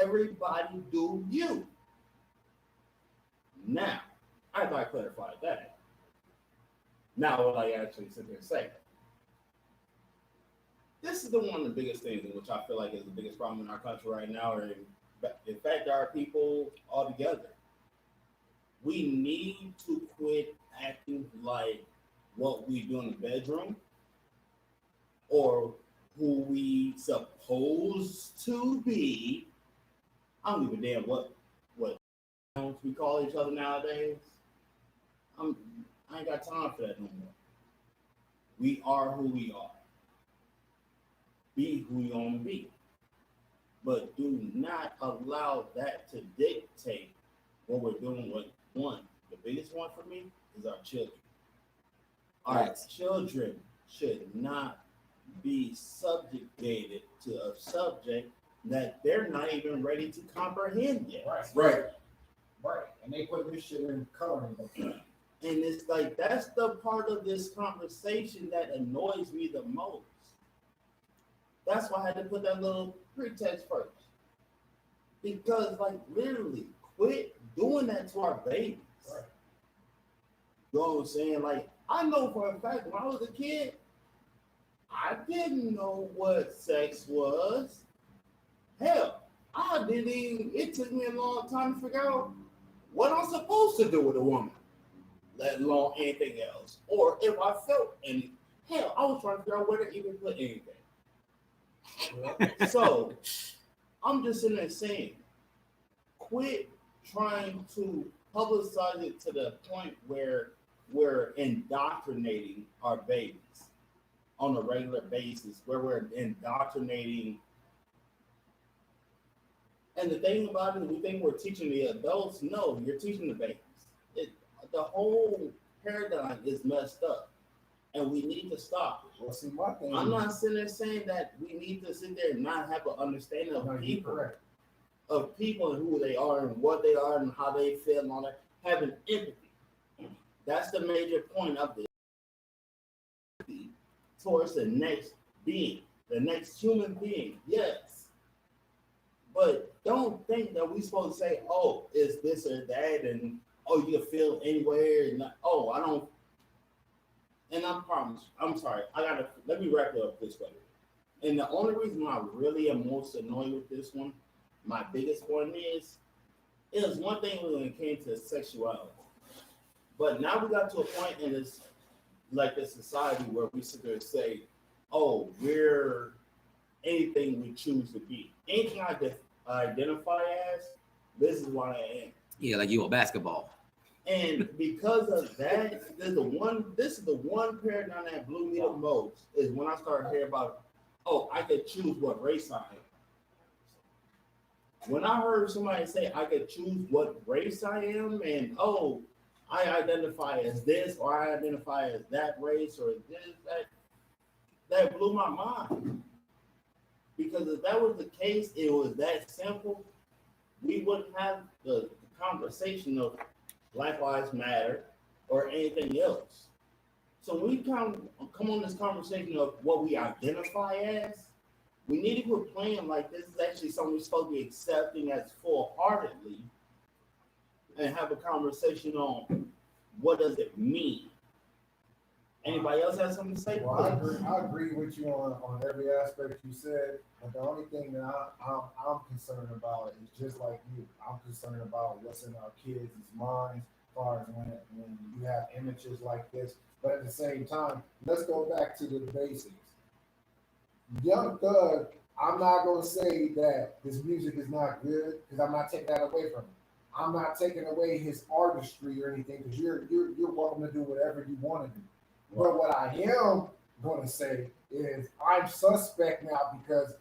Speaker 5: everybody do you. Now, I'd like to clarify that. Now, what I actually sit there and say. This is one of the biggest things in which I feel like is the biggest problem in our country right now, or in fact, our people altogether. We need to quit acting like what we do in the bedroom or who we supposed to be. I don't give a damn what we call each other nowadays. I ain't got time for that no more. We are who we are. Be who you want to be. But do not allow that to dictate what we're doing with one the biggest one for me is our children. Our
Speaker 1: Facts.
Speaker 5: children should not be subjugated to a subject that they're not even ready to comprehend yet.
Speaker 2: Right.
Speaker 4: Right. And they put this shit in coloring book.
Speaker 5: And it's like that's the part of this conversation that annoys me the most. That's why I had to put that little pretext first. Because, like, literally, quit doing that to our babies.
Speaker 4: Right.
Speaker 5: You know what I'm saying? Like, I know for a fact when I was a kid, I didn't know what sex was. Hell, I didn't even, it took me a long time to figure out what I'm supposed to do with a woman, let alone anything else. Or if I felt any. Hell, I was trying to figure out where to even put anything. So, I'm just sitting there saying, quit trying to publicize it to the point where we're indoctrinating our babies on a regular basis, where we're indoctrinating. And the thing about it, we think we're teaching the adults. No, you're teaching the babies. The whole paradigm is messed up, and we need to stop it.
Speaker 4: Well, see, my thing.
Speaker 5: I'm not sitting there saying that we need to sit there and not have an understanding
Speaker 4: No,
Speaker 5: of
Speaker 4: you're
Speaker 5: people,
Speaker 4: correct.
Speaker 5: and who they are and what they are and how they feel and all that. Having empathy. That's the major point of this. Towards the next being, the next human being, yes. But don't think that we're supposed to say, oh, it's this or that, and oh, you can feel anywhere, and oh, I don't. And I promise, I'm sorry, let me wrap it up this way. And the only reason I really am most annoyed with this one, my biggest point is, it was one thing when it came to sexuality. But now we got to a point in this, like the society where we sit there and say, oh, we're anything we choose to be. Anything I identify as, this is what I am.
Speaker 1: Yeah, like you a basketball.
Speaker 5: And because of that, this is the one paradigm that blew me the most, is when I started hearing about, oh, I could choose what race I am. When I heard somebody say I could choose what race I am, and oh, I identify as this or I identify as that race or this, that blew my mind. Because if that was the case, it was that simple, we wouldn't have the conversation of Black Lives Matter or anything else. So when we come on this conversation of what we identify as, we need to quit playing like this is actually something we're supposed to be accepting as full-heartedly and have a conversation on what does it mean. Anybody else have something to say?
Speaker 4: Well, I agree with you on every aspect you said, but the only thing that I'm concerned about is just like you. I'm concerned about what's in our kids' minds as far as when you have images like this. But at the same time, let's go back to the basics. Young Thug, I'm not going to say that his music is not good because I'm not taking that away from him. I'm not taking away his artistry or anything because you're welcome to do whatever you want to do. But what I am going to say is I'm suspect now because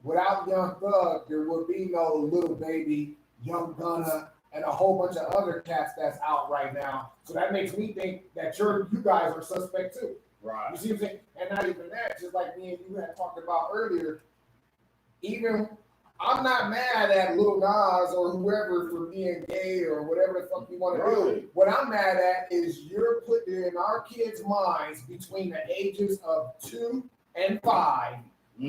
Speaker 4: without Young Thug, there would be no Little Baby, Young Gunna, and a whole bunch of other cats that's out right now. So that makes me think that you guys are suspect too.
Speaker 5: Right.
Speaker 4: You see what I'm saying? And not even that, just like me and you had talked about earlier, even I'm not mad at Lil Nas or whoever for being gay or whatever the fuck you want to do. What I'm mad at is you're putting in our kids' minds between the ages of 2 and 5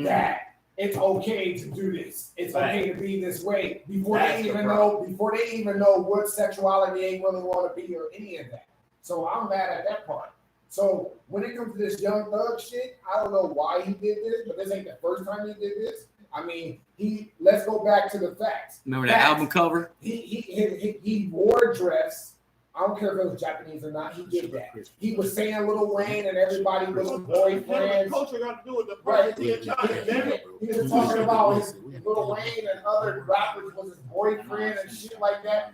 Speaker 4: that it's okay to do this. It's okay to be this way before they even know what sexuality they really want to be or any of that. So I'm mad at that part. So when it comes to this Young Thug shit, I don't know why he did this, but this ain't the first time he did this. I mean, let's go back to the facts.
Speaker 1: Remember that album cover?
Speaker 4: He wore a dress. I don't care if it was Japanese or not. He did that. He was saying Lil Wayne and everybody was his boyfriends.
Speaker 5: Culture got to do with the
Speaker 4: Right.
Speaker 5: China.
Speaker 4: He was talking about his Lil Wayne and other rappers was his boyfriend and shit like that.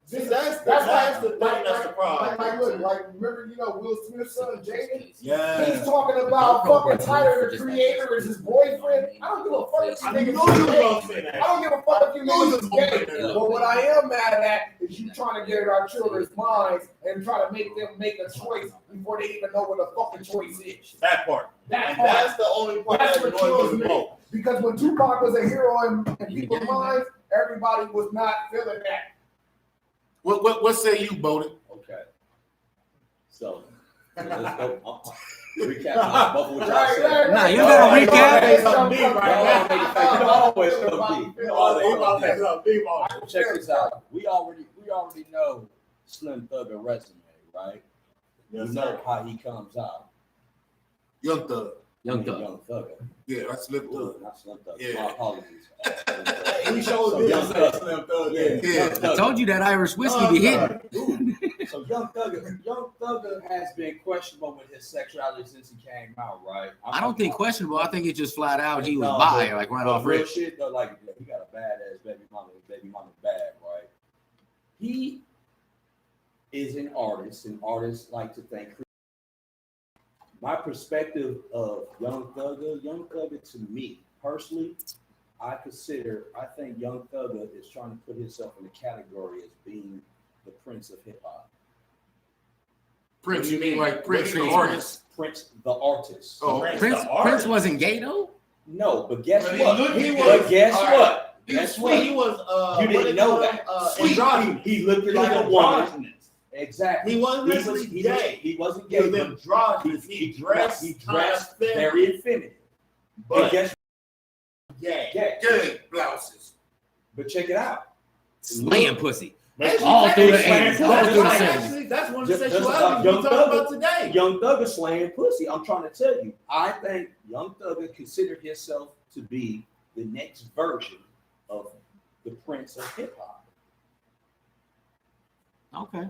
Speaker 5: See, that's the thing. That's the problem.
Speaker 4: Like, look, like, remember, Will Smith's son, Jaden?
Speaker 5: Yeah.
Speaker 4: He's talking about fucking Tyler, the creator, is his boyfriend. I don't give a fuck if
Speaker 5: I
Speaker 4: you
Speaker 5: knew you was
Speaker 4: niggas
Speaker 5: gonna
Speaker 4: gay.
Speaker 5: say that.
Speaker 4: I don't give a fuck if you
Speaker 5: knew you
Speaker 4: niggas
Speaker 5: was gonna say
Speaker 4: gay.
Speaker 5: that.
Speaker 4: But what I am mad at is you trying to get in our children's minds and try to make them make a choice before they even know what the fucking choice is.
Speaker 5: That part.
Speaker 4: That
Speaker 5: And
Speaker 4: part.
Speaker 5: that's the only part
Speaker 4: That's
Speaker 5: that
Speaker 4: what kills
Speaker 5: annoys me
Speaker 4: me.
Speaker 5: most.
Speaker 4: Because when Tupac was a hero in people's minds, everybody was not feeling that.
Speaker 2: What say you, Bodie?
Speaker 3: Okay. So let's go. Recap both of what y'all said.
Speaker 4: Right,
Speaker 1: Nah, you gotta recap.
Speaker 3: Check this out. We already know Slim Thugger resume, right? We know how he comes out.
Speaker 2: Young Thug.
Speaker 1: Young Thug.
Speaker 3: Young Thugger.
Speaker 2: Yeah, that's Slim
Speaker 3: Ooh,
Speaker 2: Thug.
Speaker 3: not Slim Thugger.
Speaker 2: Yeah.
Speaker 3: My apologies.
Speaker 5: He showed
Speaker 3: So
Speaker 5: this
Speaker 3: Young
Speaker 5: say
Speaker 3: Thug.
Speaker 5: Slim Thug.
Speaker 3: Yeah.
Speaker 2: Yeah.
Speaker 3: Young
Speaker 1: I
Speaker 3: Thugger.
Speaker 1: told you that Irish whiskey be hitting.
Speaker 3: Ooh. So Young Thugger has been questionable with his sexuality since he came out, right?
Speaker 1: I don't think questionable. I think it's just flat out he was
Speaker 3: No,
Speaker 1: bi,
Speaker 3: but-
Speaker 1: like right
Speaker 3: but
Speaker 1: off
Speaker 3: real
Speaker 1: rip.
Speaker 3: shit though, like he got a badass baby mama. His baby mama's bad, right? He is an artist, and artists like to think. My perspective of Young Thugger to me personally, I think Young Thugger is trying to put himself in the category as being the Prince of hip hop.
Speaker 2: Prince, you mean like Prince the artist?
Speaker 3: Prince the artist.
Speaker 2: Oh,
Speaker 1: Prince wasn't gay though.
Speaker 3: No, but guess
Speaker 2: But
Speaker 3: what?
Speaker 2: he
Speaker 3: But guess
Speaker 5: all right.
Speaker 3: what?
Speaker 5: He
Speaker 3: Guess
Speaker 5: was
Speaker 3: what?
Speaker 5: sweet. He was
Speaker 3: You didn't know that.
Speaker 5: Androgynous.
Speaker 3: He looked
Speaker 5: He
Speaker 3: like
Speaker 5: was
Speaker 3: a woman.
Speaker 5: androgynous.
Speaker 3: Exactly.
Speaker 5: He wasn't necessarily gay.
Speaker 3: He wasn't
Speaker 5: He
Speaker 3: gay.
Speaker 5: was androgynous. He dressed feminine.
Speaker 3: very effeminate. And
Speaker 5: But
Speaker 3: guess
Speaker 5: gay.
Speaker 3: what?
Speaker 2: Gay blouses.
Speaker 3: But check it out.
Speaker 1: Slaying pussy.
Speaker 5: Actually,
Speaker 1: All through the
Speaker 3: Slaying
Speaker 1: 80s, all through the
Speaker 3: pussy.
Speaker 1: 70s.
Speaker 5: Actually, that's one of the
Speaker 3: Just
Speaker 5: sexualities
Speaker 3: Young
Speaker 5: we talking
Speaker 3: Thugger.
Speaker 5: about today.
Speaker 3: Young Thugger slaying pussy. I'm trying to tell you. I think Young Thugger considered himself to be the next version of the Prince of hip hop.
Speaker 1: Okay.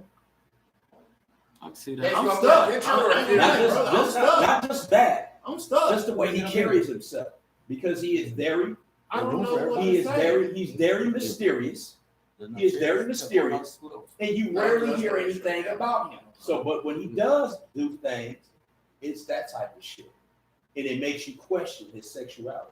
Speaker 1: I can see
Speaker 2: That's
Speaker 1: that.
Speaker 5: I'm
Speaker 2: what
Speaker 5: stuck.
Speaker 2: I'm
Speaker 5: I'm
Speaker 3: Not just that.
Speaker 5: I'm stuck.
Speaker 3: Just the way he carries himself. Because he is very
Speaker 5: I don't know what
Speaker 3: He
Speaker 5: to
Speaker 3: is
Speaker 5: say.
Speaker 3: he's very mysterious, He is very mysterious. and you rarely hear anything about him. So, but when he does do things, it's that type of shit, and it makes you question his sexuality.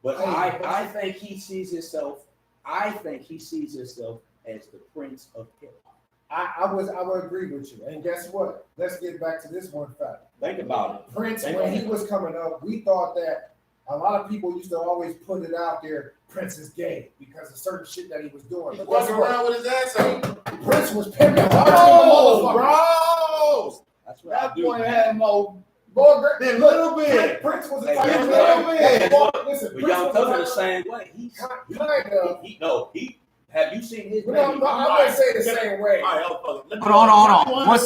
Speaker 3: But I think he sees himself. I think he sees himself as the Prince of hip hop.
Speaker 4: I would agree with you. And guess what? Let's get back to this one fact.
Speaker 3: Think about it.
Speaker 4: Prince, when he was coming up, we thought that a lot of people used to always put it out there, Prince is gay because of certain shit that he was doing.
Speaker 2: He
Speaker 4: But
Speaker 2: walking
Speaker 4: guess what?
Speaker 2: around with his ass out.
Speaker 4: Prince was pimping.
Speaker 5: Oh,
Speaker 4: bro.
Speaker 3: That's what I
Speaker 5: That
Speaker 3: do.
Speaker 5: boy had more
Speaker 4: Boy,
Speaker 5: than a little bit.
Speaker 4: Prince was the
Speaker 3: Hey,
Speaker 4: type
Speaker 3: guess
Speaker 4: of
Speaker 3: what?
Speaker 4: man. Listen,
Speaker 3: But
Speaker 4: Prince
Speaker 3: Young
Speaker 4: was the
Speaker 3: Thugger
Speaker 4: type
Speaker 3: the
Speaker 4: of-
Speaker 3: same way.
Speaker 4: Kind of.
Speaker 3: He. Have you seen his?
Speaker 4: No,
Speaker 3: baby?
Speaker 4: I wouldn't say the same way.
Speaker 5: All right, I'll fuck it. Let me-
Speaker 1: Hold on.
Speaker 5: One
Speaker 1: One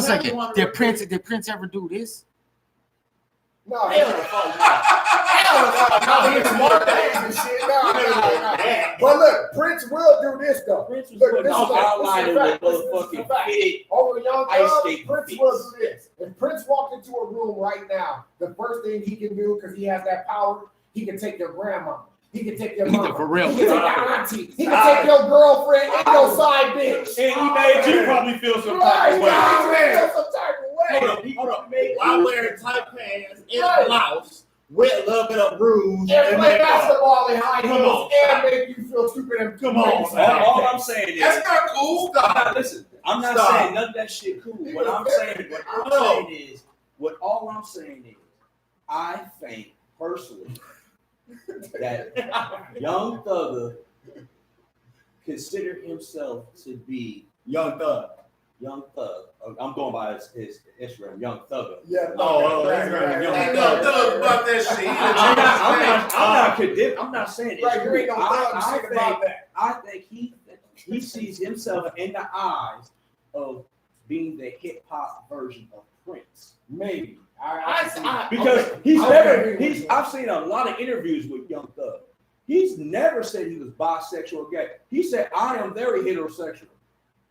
Speaker 5: second.
Speaker 1: second. Did Prince ever do this?
Speaker 4: No,
Speaker 5: Hell the fuck no.
Speaker 4: no, it's more days and shit. No. But look, Prince will do this though.
Speaker 3: Prince was
Speaker 4: Look,
Speaker 3: putting
Speaker 4: this is
Speaker 3: on
Speaker 4: a-
Speaker 3: eyeliner
Speaker 4: this is a fact.
Speaker 3: with
Speaker 4: This is a
Speaker 3: motherfucking
Speaker 4: fact.
Speaker 3: fit.
Speaker 4: Over Young
Speaker 3: Ice
Speaker 4: Thug,
Speaker 3: skating
Speaker 4: Prince
Speaker 3: feet.
Speaker 4: will do this. If Prince walked into a room right now, the first thing he can do, because he has that power, he can take your grandma. He can take your mama.
Speaker 1: For real.
Speaker 4: He can take your auntie. He can take your girlfriend and your side bitch.
Speaker 5: And he made you probably feel some type of way.
Speaker 4: Right, some type of way.
Speaker 5: Hold up. While wearing tight pants and a blouse with a little bit of rouge
Speaker 4: And play
Speaker 5: makeup.
Speaker 4: basketball in high
Speaker 5: Come
Speaker 4: heels
Speaker 5: on.
Speaker 4: and make you feel stupid and
Speaker 5: Come on,
Speaker 4: crazy.
Speaker 5: man.
Speaker 3: All I'm saying is,
Speaker 2: That's not cool.
Speaker 3: Now, listen, I'm not
Speaker 5: Stop.
Speaker 3: saying none of that shit cool. What I'm saying is, all I'm saying is, I think personally that Young Thugger considered himself to be
Speaker 5: Young Thug.
Speaker 3: Young Thug. I'm going by his Instagram, Young Thugger.
Speaker 4: Yeah.
Speaker 5: That's right. Young
Speaker 2: Ain't
Speaker 5: Thug.
Speaker 2: no thug about that shit.
Speaker 3: I'm not condemning. I'm not saying it's
Speaker 4: Right, you ain't no
Speaker 3: cool.
Speaker 4: thug shit about that.
Speaker 3: I think he sees himself in the eyes of being the hip hop version of Prince.
Speaker 4: Maybe.
Speaker 3: Because
Speaker 4: okay.
Speaker 3: he's
Speaker 4: I
Speaker 3: never
Speaker 4: agree with you.
Speaker 3: I've seen a lot of interviews with Young Thug. He's never said he was bisexual or gay. He said, I am very heterosexual.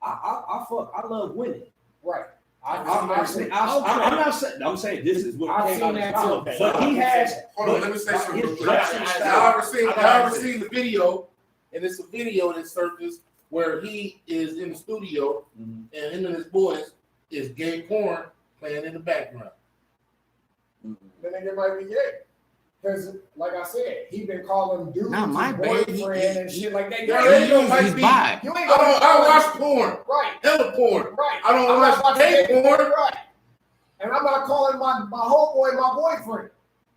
Speaker 3: I love women.
Speaker 4: Right.
Speaker 3: I'm not saying I'm saying this is what
Speaker 4: I've
Speaker 3: came
Speaker 4: seen
Speaker 3: out of
Speaker 4: that
Speaker 3: his
Speaker 4: too.
Speaker 3: mouth. But he has
Speaker 2: Hold on, let me say something.
Speaker 3: his
Speaker 2: real quick.
Speaker 3: dressing
Speaker 2: Y'all
Speaker 3: style.
Speaker 2: ever seen the video? And it's a video that surfaced where he is in the studio
Speaker 3: Mhm.
Speaker 2: and him and his boys is gay porn playing in the background.
Speaker 3: Mhm.
Speaker 4: The nigga might be gay. Because, like I said, he been calling dudes
Speaker 1: Not my
Speaker 4: his
Speaker 1: babe.
Speaker 4: boyfriend and shit like that. You
Speaker 2: Yeah,
Speaker 4: ain't
Speaker 2: he don't
Speaker 4: gonna
Speaker 2: like
Speaker 1: He's bi.
Speaker 4: You ain't
Speaker 2: I watch porn,
Speaker 4: right,
Speaker 2: hella porn.
Speaker 4: right.
Speaker 2: I don't
Speaker 4: I'm
Speaker 2: watch
Speaker 4: not watching
Speaker 2: gay
Speaker 4: gay
Speaker 2: porn.
Speaker 4: right. And I'm not calling my homeboy my boyfriend.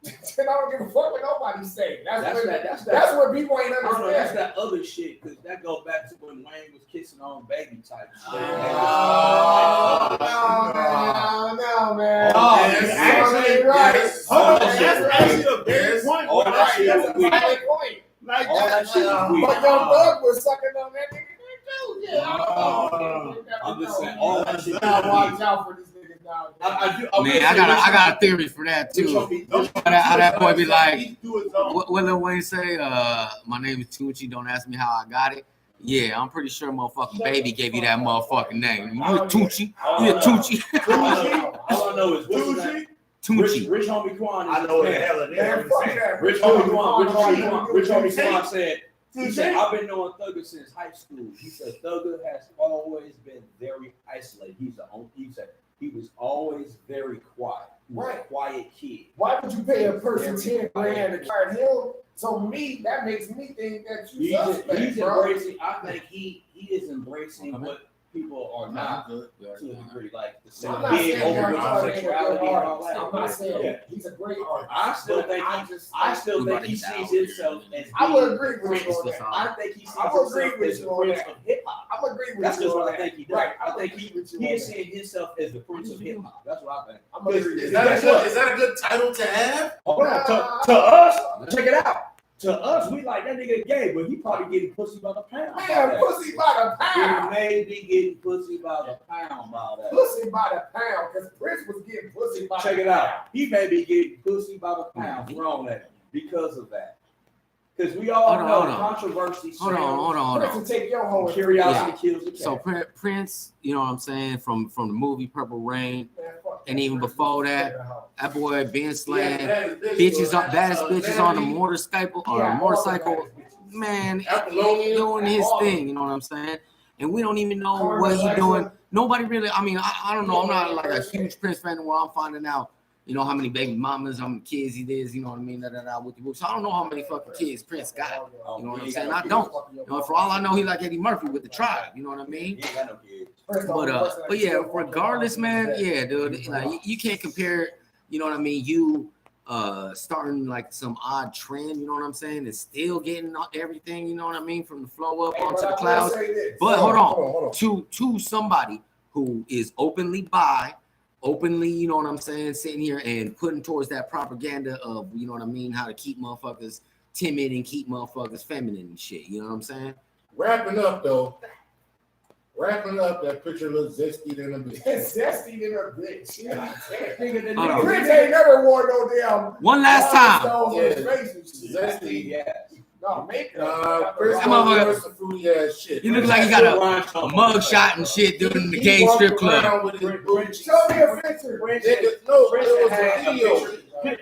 Speaker 4: And I don't give a fuck what nobody say. That's what people ain't
Speaker 3: I don't know, that's
Speaker 4: understand.
Speaker 3: that other shit, because that goes back to when Wayne was kissing on baby type shit.
Speaker 4: No, man.
Speaker 2: Oh,
Speaker 4: Yes,
Speaker 2: yes,
Speaker 4: actually,
Speaker 2: right.
Speaker 4: yes.
Speaker 5: Hold on,
Speaker 4: Yes,
Speaker 5: that's
Speaker 4: right.
Speaker 5: actually a very point.
Speaker 3: All that
Speaker 4: Right,
Speaker 3: shit
Speaker 4: that's
Speaker 3: was
Speaker 4: a
Speaker 3: weird.
Speaker 4: valid point.
Speaker 5: Like
Speaker 3: All that shit was weird.
Speaker 4: But Young Thug was sucking on that nigga too. Yeah,
Speaker 3: I'm just saying, all that shit
Speaker 4: Now
Speaker 3: was
Speaker 4: watch
Speaker 3: weird.
Speaker 4: out for these niggas now.
Speaker 1: Man, I got a theory for that too. How that boy be like, what Lil Wayne say? My name is Tucci. Don't ask me how I got it. Yeah, I'm pretty sure motherfucking Baby gave you that motherfucking name. You a Tucci? You a Tucci?
Speaker 3: All I know is what's his name?
Speaker 1: Tucci.
Speaker 3: Rich homie Quan.
Speaker 5: I know what the hell it
Speaker 4: Man,
Speaker 5: is.
Speaker 4: fuck that.
Speaker 3: Rich homie Quan said, he said, I've been knowing Thugger since high school. He said Thugger has always been very isolated. He said he was always very quiet. He was a quiet kid.
Speaker 4: Why would you pay a person 10 grand to card him? So me, that makes me think that you suspect,
Speaker 3: He's
Speaker 4: bro.
Speaker 3: embracing. I think he is embracing what people are not to a degree, like the
Speaker 4: I'm not saying
Speaker 3: over
Speaker 4: Young Thug ain't a
Speaker 3: sexuality
Speaker 4: good
Speaker 3: and all
Speaker 4: artist.
Speaker 3: that.
Speaker 4: I'm not saying
Speaker 3: Yeah.
Speaker 4: he's a great artist.
Speaker 3: I still
Speaker 4: But
Speaker 3: think I still think he sees himself as
Speaker 4: I would
Speaker 3: being
Speaker 4: agree with you on
Speaker 3: Prince.
Speaker 4: that.
Speaker 3: I think he sees
Speaker 4: I
Speaker 3: himself
Speaker 4: would agree with
Speaker 3: as the
Speaker 4: you on
Speaker 3: Prince
Speaker 4: that.
Speaker 3: of hip hop.
Speaker 4: I'm agree with
Speaker 3: That's
Speaker 4: you
Speaker 3: just
Speaker 4: on
Speaker 3: what I
Speaker 4: that.
Speaker 3: think he does.
Speaker 4: Right.
Speaker 3: I think
Speaker 4: agree
Speaker 3: he
Speaker 4: with you
Speaker 3: is
Speaker 4: on that.
Speaker 3: seeing himself as the Prince of hip hop. That's what I think.
Speaker 4: I'm agree with
Speaker 2: Is
Speaker 4: you.
Speaker 2: that a good title to have?
Speaker 3: To us, check it out. To us, we like that nigga gay, but he probably getting pussy by the pound.
Speaker 4: Man, pussy by the
Speaker 3: He
Speaker 4: pound.
Speaker 3: may be getting pussy by the pound by that.
Speaker 4: Pussy by the pound, because Prince was getting pussy by
Speaker 3: Check
Speaker 4: the
Speaker 3: it
Speaker 4: pound.
Speaker 3: out. He may be getting pussy by the pound wrong at him because of that. Because we all know controversy.
Speaker 1: Hold on.
Speaker 4: Prince will take your whole
Speaker 3: Curiosity kills the cat.
Speaker 1: So Prince, you know what I'm saying, from the movie Purple Rain,
Speaker 4: Man, fuck
Speaker 1: and
Speaker 4: that.
Speaker 1: even
Speaker 4: Prince
Speaker 1: before
Speaker 4: was
Speaker 1: that,
Speaker 4: scared of her.
Speaker 1: that boy been slaying
Speaker 2: Bitches
Speaker 1: baddest bitches on the motorcycle
Speaker 4: Yeah,
Speaker 1: motorcycle.
Speaker 4: all the baddest bitches.
Speaker 1: Man,
Speaker 2: Apollonia,
Speaker 1: doing his
Speaker 4: all of
Speaker 1: thing, you know what I'm saying? And we don't even know
Speaker 4: Carmen
Speaker 1: what he
Speaker 4: Electra.
Speaker 1: doing. Nobody really, I mean, I don't know. I'm not like a huge Prince fan where I'm finding out, you know, how many baby mamas, how many kids he is, you know what I mean? With the books. So I don't know how many fucking kids Prince got. You know what I'm saying? I don't. You know, for all I know, he like Eddie Murphy with the tribe. You know what I mean?
Speaker 3: He ain't got no kids.
Speaker 1: But yeah, regardless, man, yeah, dude, like you can't compare, you know what I mean, you starting like some odd trend, you know what I'm saying, and still getting everything, you know what I mean, from the flow up onto the clouds. But hold on, to somebody who is openly bi, openly, you know what I'm saying, sitting here and putting towards that propaganda of, you know what I mean, how to keep motherfuckers timid and keep motherfuckers feminine and shit, you know what I'm saying?
Speaker 2: Wrapping up, that picture looks zesty than a bitch.
Speaker 4: Zesty than a bitch.
Speaker 1: Hold on.
Speaker 4: Prince ain't never wore no damn.
Speaker 1: One last time.
Speaker 2: Zesty.
Speaker 3: Yeah.
Speaker 4: No, makeup.
Speaker 2: Prince
Speaker 1: That motherfucker-
Speaker 2: wears some fruity ass shit.
Speaker 1: He look like he got a mug shot and shit during the gay
Speaker 2: walked
Speaker 1: strip club.
Speaker 2: around with his boots.
Speaker 4: Show me a picture.
Speaker 2: Nigga, no, it was a video.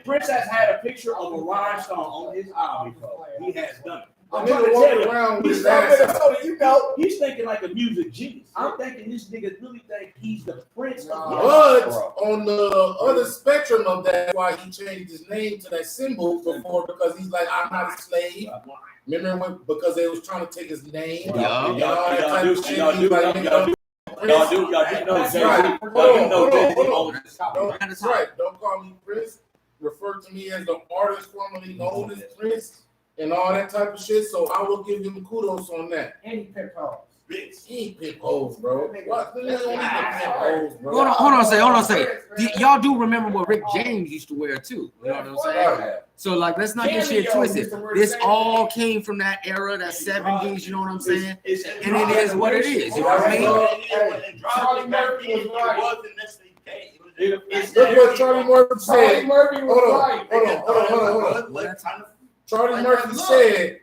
Speaker 3: Prince has had a picture of a rhinestone on his arm before. He has done it.
Speaker 2: A
Speaker 3: I'm trying
Speaker 2: nigga
Speaker 3: to tell
Speaker 2: walking
Speaker 3: you,
Speaker 2: around with
Speaker 3: he's
Speaker 2: his ass out.
Speaker 4: So you know.
Speaker 3: He's thinking like a music genius. I'm thinking this nigga really think he's the Prince of hip-hop,
Speaker 2: But
Speaker 3: bro.
Speaker 2: on the other spectrum of that, why he changed his name to that symbol before, because he's like, I'm not a slave. Remember when, because they was trying to take his name?
Speaker 1: Yeah.
Speaker 2: And all that type of shit.
Speaker 3: Y'all
Speaker 2: He's like, nigga,
Speaker 3: Y'all do know
Speaker 2: That's
Speaker 3: Jay-Z.
Speaker 2: right.
Speaker 3: Y'all do know
Speaker 2: Hold on,
Speaker 3: Jay-Z
Speaker 2: hold on.
Speaker 3: owns this copyright.
Speaker 2: That's right. Don't call me Prince. Refer to me as the artist formerly known as Prince and all that type of shit. So I will give him kudos on that.
Speaker 4: And he picked hoes.
Speaker 2: Bitch, he ain't pick hoes, bro. What? The nigga don't even pick hoes, bro.
Speaker 1: Hold on a second. Y'all do remember what Rick James used to wear too. You know what I'm saying? So like, let's not get shit twisted. This all came from that era, that 70s. You know what I'm saying? And it is what it is. You know what I mean?
Speaker 4: Charlie Murphy was right.
Speaker 2: Look what Charlie Murphy
Speaker 4: Charlie
Speaker 2: said.
Speaker 4: Murphy was right.
Speaker 2: Hold on. Charlie Murphy said,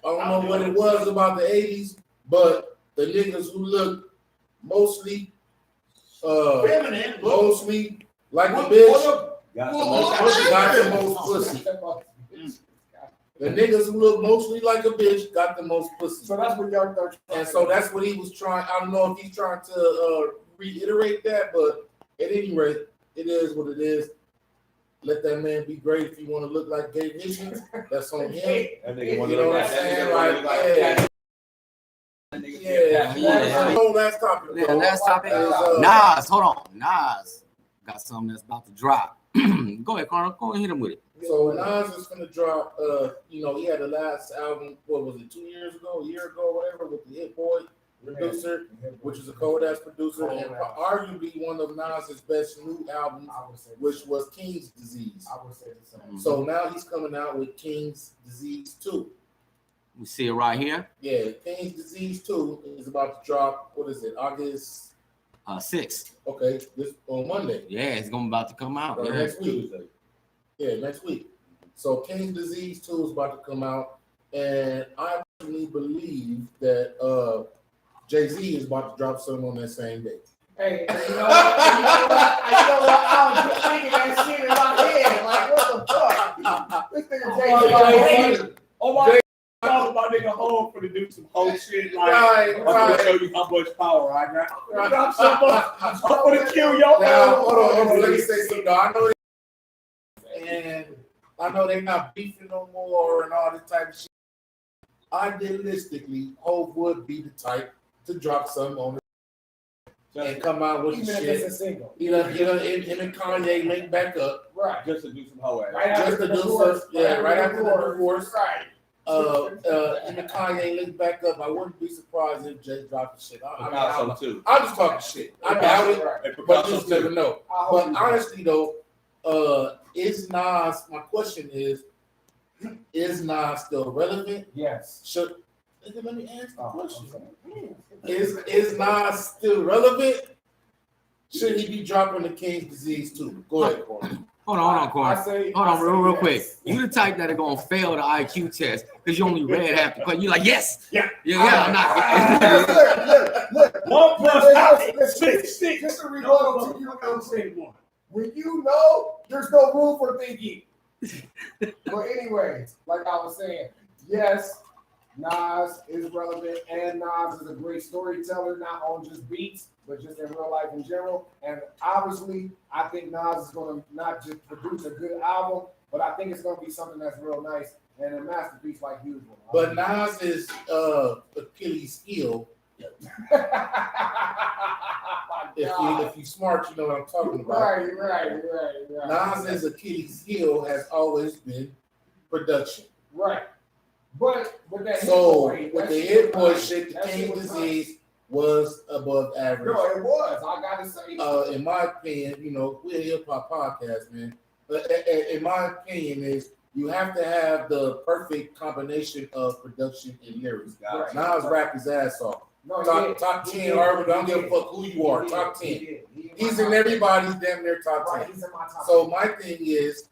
Speaker 2: I don't know what it was about the 80s, but the niggas who look mostly like a bitch
Speaker 3: Got
Speaker 2: got the most pussy. The niggas who look mostly like a bitch got the most pussy.
Speaker 4: So that's what Young Thug.
Speaker 2: And so that's what he was trying. I don't know if he's trying to reiterate that, but at any rate, it is what it is. Let that man be great. If you want to look like Gabe Higgins, that's on him.
Speaker 3: That nigga
Speaker 2: You
Speaker 3: wanna
Speaker 2: know
Speaker 3: look
Speaker 2: what
Speaker 3: like
Speaker 2: I'm
Speaker 3: that
Speaker 2: saying?
Speaker 3: nigga wanna
Speaker 2: Like,
Speaker 3: look like
Speaker 2: yeah.
Speaker 3: that.
Speaker 1: Yeah.
Speaker 2: Last topic.
Speaker 1: Yeah,
Speaker 2: though.
Speaker 1: last topic.
Speaker 2: Is,
Speaker 1: Nas, hold on. Nas got something that's about to drop. Go ahead, Carl. Go and hit him with it.
Speaker 2: So Nas is gonna drop. He had the last album. What was it? 2 years ago, a year ago, whatever, with the Hit Boy producer, which is a cold ass producer, and arguably one of Nas's best new albums, which was King's Disease.
Speaker 4: I would say the same.
Speaker 2: So now he's coming out with King's Disease 2.
Speaker 1: We see it right here.
Speaker 2: Yeah, King's Disease 2 is about to drop. What is it? August?
Speaker 1: 6th.
Speaker 2: Okay, this on Monday.
Speaker 1: Yeah, it's about to come out.
Speaker 2: Or
Speaker 1: Yeah.
Speaker 2: next week. Yeah, next week. So King's Disease 2 is about to come out, and I personally believe that Jay-Z is about to drop something on that same day.
Speaker 4: Hey, you know what? I was just thinking that shit in my head. Like, what the fuck? This nigga Jay-Z.
Speaker 3: Oh my God, my nigga home for to do some whole shit. Like, I'm gonna show you how much power I got. I'm gonna kill your
Speaker 2: Now, hold on, let me say something. I know and I know they're not beefing no more and all this type of shit. Idealistically, Hov would be the type to drop something on it and come out with
Speaker 4: Even
Speaker 2: the
Speaker 4: if
Speaker 2: shit.
Speaker 4: it's a single.
Speaker 2: Him and Kanye make back up.
Speaker 4: Right.
Speaker 3: just to do some hoe ass.
Speaker 2: Just to do some, right after the divorce.
Speaker 4: Right.
Speaker 2: Him and Kanye link back up. I wouldn't be surprised if Jay dropped the shit.
Speaker 3: Picasso too.
Speaker 2: I'm just talking shit. I doubt it,
Speaker 3: Hey,
Speaker 2: but you
Speaker 3: Picasso
Speaker 2: just never
Speaker 3: too.
Speaker 2: know. But honestly, though, is Nas? My question is Nas still relevant?
Speaker 4: Yes.
Speaker 2: Should let me ask the
Speaker 4: Oh,
Speaker 2: question:
Speaker 4: okay.
Speaker 2: Is Nas still relevant? Should he be dropping the King's Disease too? Go ahead, Corey.
Speaker 1: Hold on, Corey. Hold on, real
Speaker 4: yes.
Speaker 1: quick. You the type that are gonna fail the IQ test because you only read half the question. You like, yes,
Speaker 3: Yeah.
Speaker 1: I'm not.
Speaker 4: Look.
Speaker 3: 1 plus 6.
Speaker 4: Just to rebuttal to you, when you know, there's no room for thinking. But anyways, like I was saying, yes, Nas is relevant, and Nas is a great storyteller, not on just beats, but just in real life in general. And obviously, I think Nas is going to not just produce a good album, but I think it's going to be something that's real nice and a masterpiece like usual.
Speaker 2: But Nas is Achilles' heel. If you smart, you know what I'm talking about.
Speaker 4: Right.
Speaker 2: Nas's Achilles' heel has always been production.
Speaker 4: Right. But that
Speaker 2: So
Speaker 4: Hit Boy,
Speaker 2: with
Speaker 4: that
Speaker 2: the
Speaker 4: shit
Speaker 2: Hit
Speaker 4: was
Speaker 2: Boy
Speaker 4: nice.
Speaker 2: shit, the
Speaker 4: That shit
Speaker 2: King's
Speaker 4: was
Speaker 2: Disease was above
Speaker 4: nice.
Speaker 2: average.
Speaker 4: No, it was. I gotta say.
Speaker 2: In my opinion, we're a hip hop podcast, man. But in my opinion, is you have to have the perfect combination of production and lyrics.
Speaker 4: Right.
Speaker 2: Nas rap his ass off.
Speaker 4: No,
Speaker 2: Top 10, Harvard. I don't give a fuck who you are. Top 10. He's in everybody's damn near top 10.
Speaker 4: Right, he's in my top.
Speaker 2: So my thing is,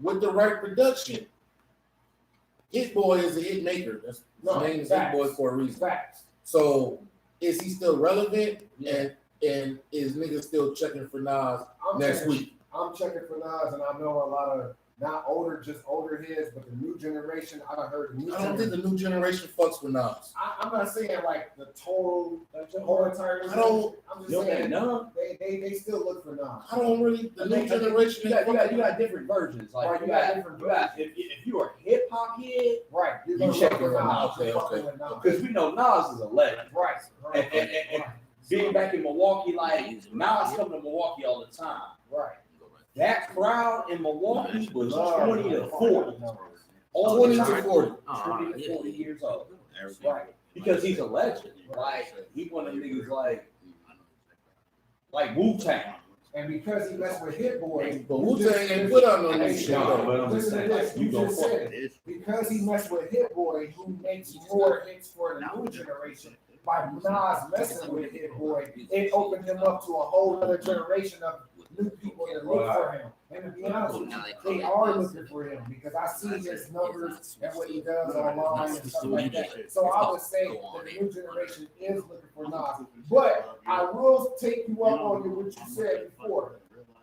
Speaker 2: with the right production, Hit Boy is a hit maker. That's his name is Hit Boy for a reason.
Speaker 4: Facts.
Speaker 2: So is he still relevant?
Speaker 4: Yeah.
Speaker 2: And is niggas still checking for Nas next week?
Speaker 4: I'm checking for Nas, and I know a lot of not older heads, but the new generation. I done heard the new
Speaker 2: I don't think
Speaker 4: generation.
Speaker 2: the new generation fucks with Nas.
Speaker 4: I'm not saying like the whole entire.
Speaker 2: I don't.
Speaker 4: I'm just saying
Speaker 3: No.
Speaker 4: they still look for Nas.
Speaker 2: I don't really. The new generation.
Speaker 3: You got different versions. Like
Speaker 4: Right,
Speaker 3: you got if you are a hip hop head,
Speaker 4: Right. You're
Speaker 3: You
Speaker 4: gonna
Speaker 3: check
Speaker 4: look for
Speaker 3: it
Speaker 4: Nas.
Speaker 2: out.
Speaker 4: You're
Speaker 2: Okay,
Speaker 4: fucking
Speaker 2: okay.
Speaker 4: with Nas.
Speaker 3: because we know Nas is a legend.
Speaker 4: Right.
Speaker 3: And being back in Milwaukee, like Nas come to Milwaukee all the time.
Speaker 4: Right.
Speaker 3: That crowd in Milwaukee was 20 to 40. All
Speaker 2: 20
Speaker 3: the
Speaker 2: to
Speaker 3: time.
Speaker 2: 40.
Speaker 3: 20 to 40 years old. Right. Because he's a legend. Like he one of them niggas like Wu-Tang.
Speaker 4: And because he messed with Hit Boy,
Speaker 2: But Wu-Tang ain't put out no new
Speaker 4: Hey,
Speaker 2: shit.
Speaker 3: no,
Speaker 2: though.
Speaker 3: but I'm just saying,
Speaker 4: Listen to this,
Speaker 3: you
Speaker 4: you
Speaker 3: go
Speaker 4: just
Speaker 3: for
Speaker 4: said it. Because he messed with Hit Boy, who makes more hits for the new generation. By Nas messing with Hit Boy, it opened him up to a whole other generation of new people that look for him. And to be honest with you, they are looking for him because I see his numbers and what he does online and stuff like that. So I would say that the new generation is looking for Nas. But I will take you up on what you said before.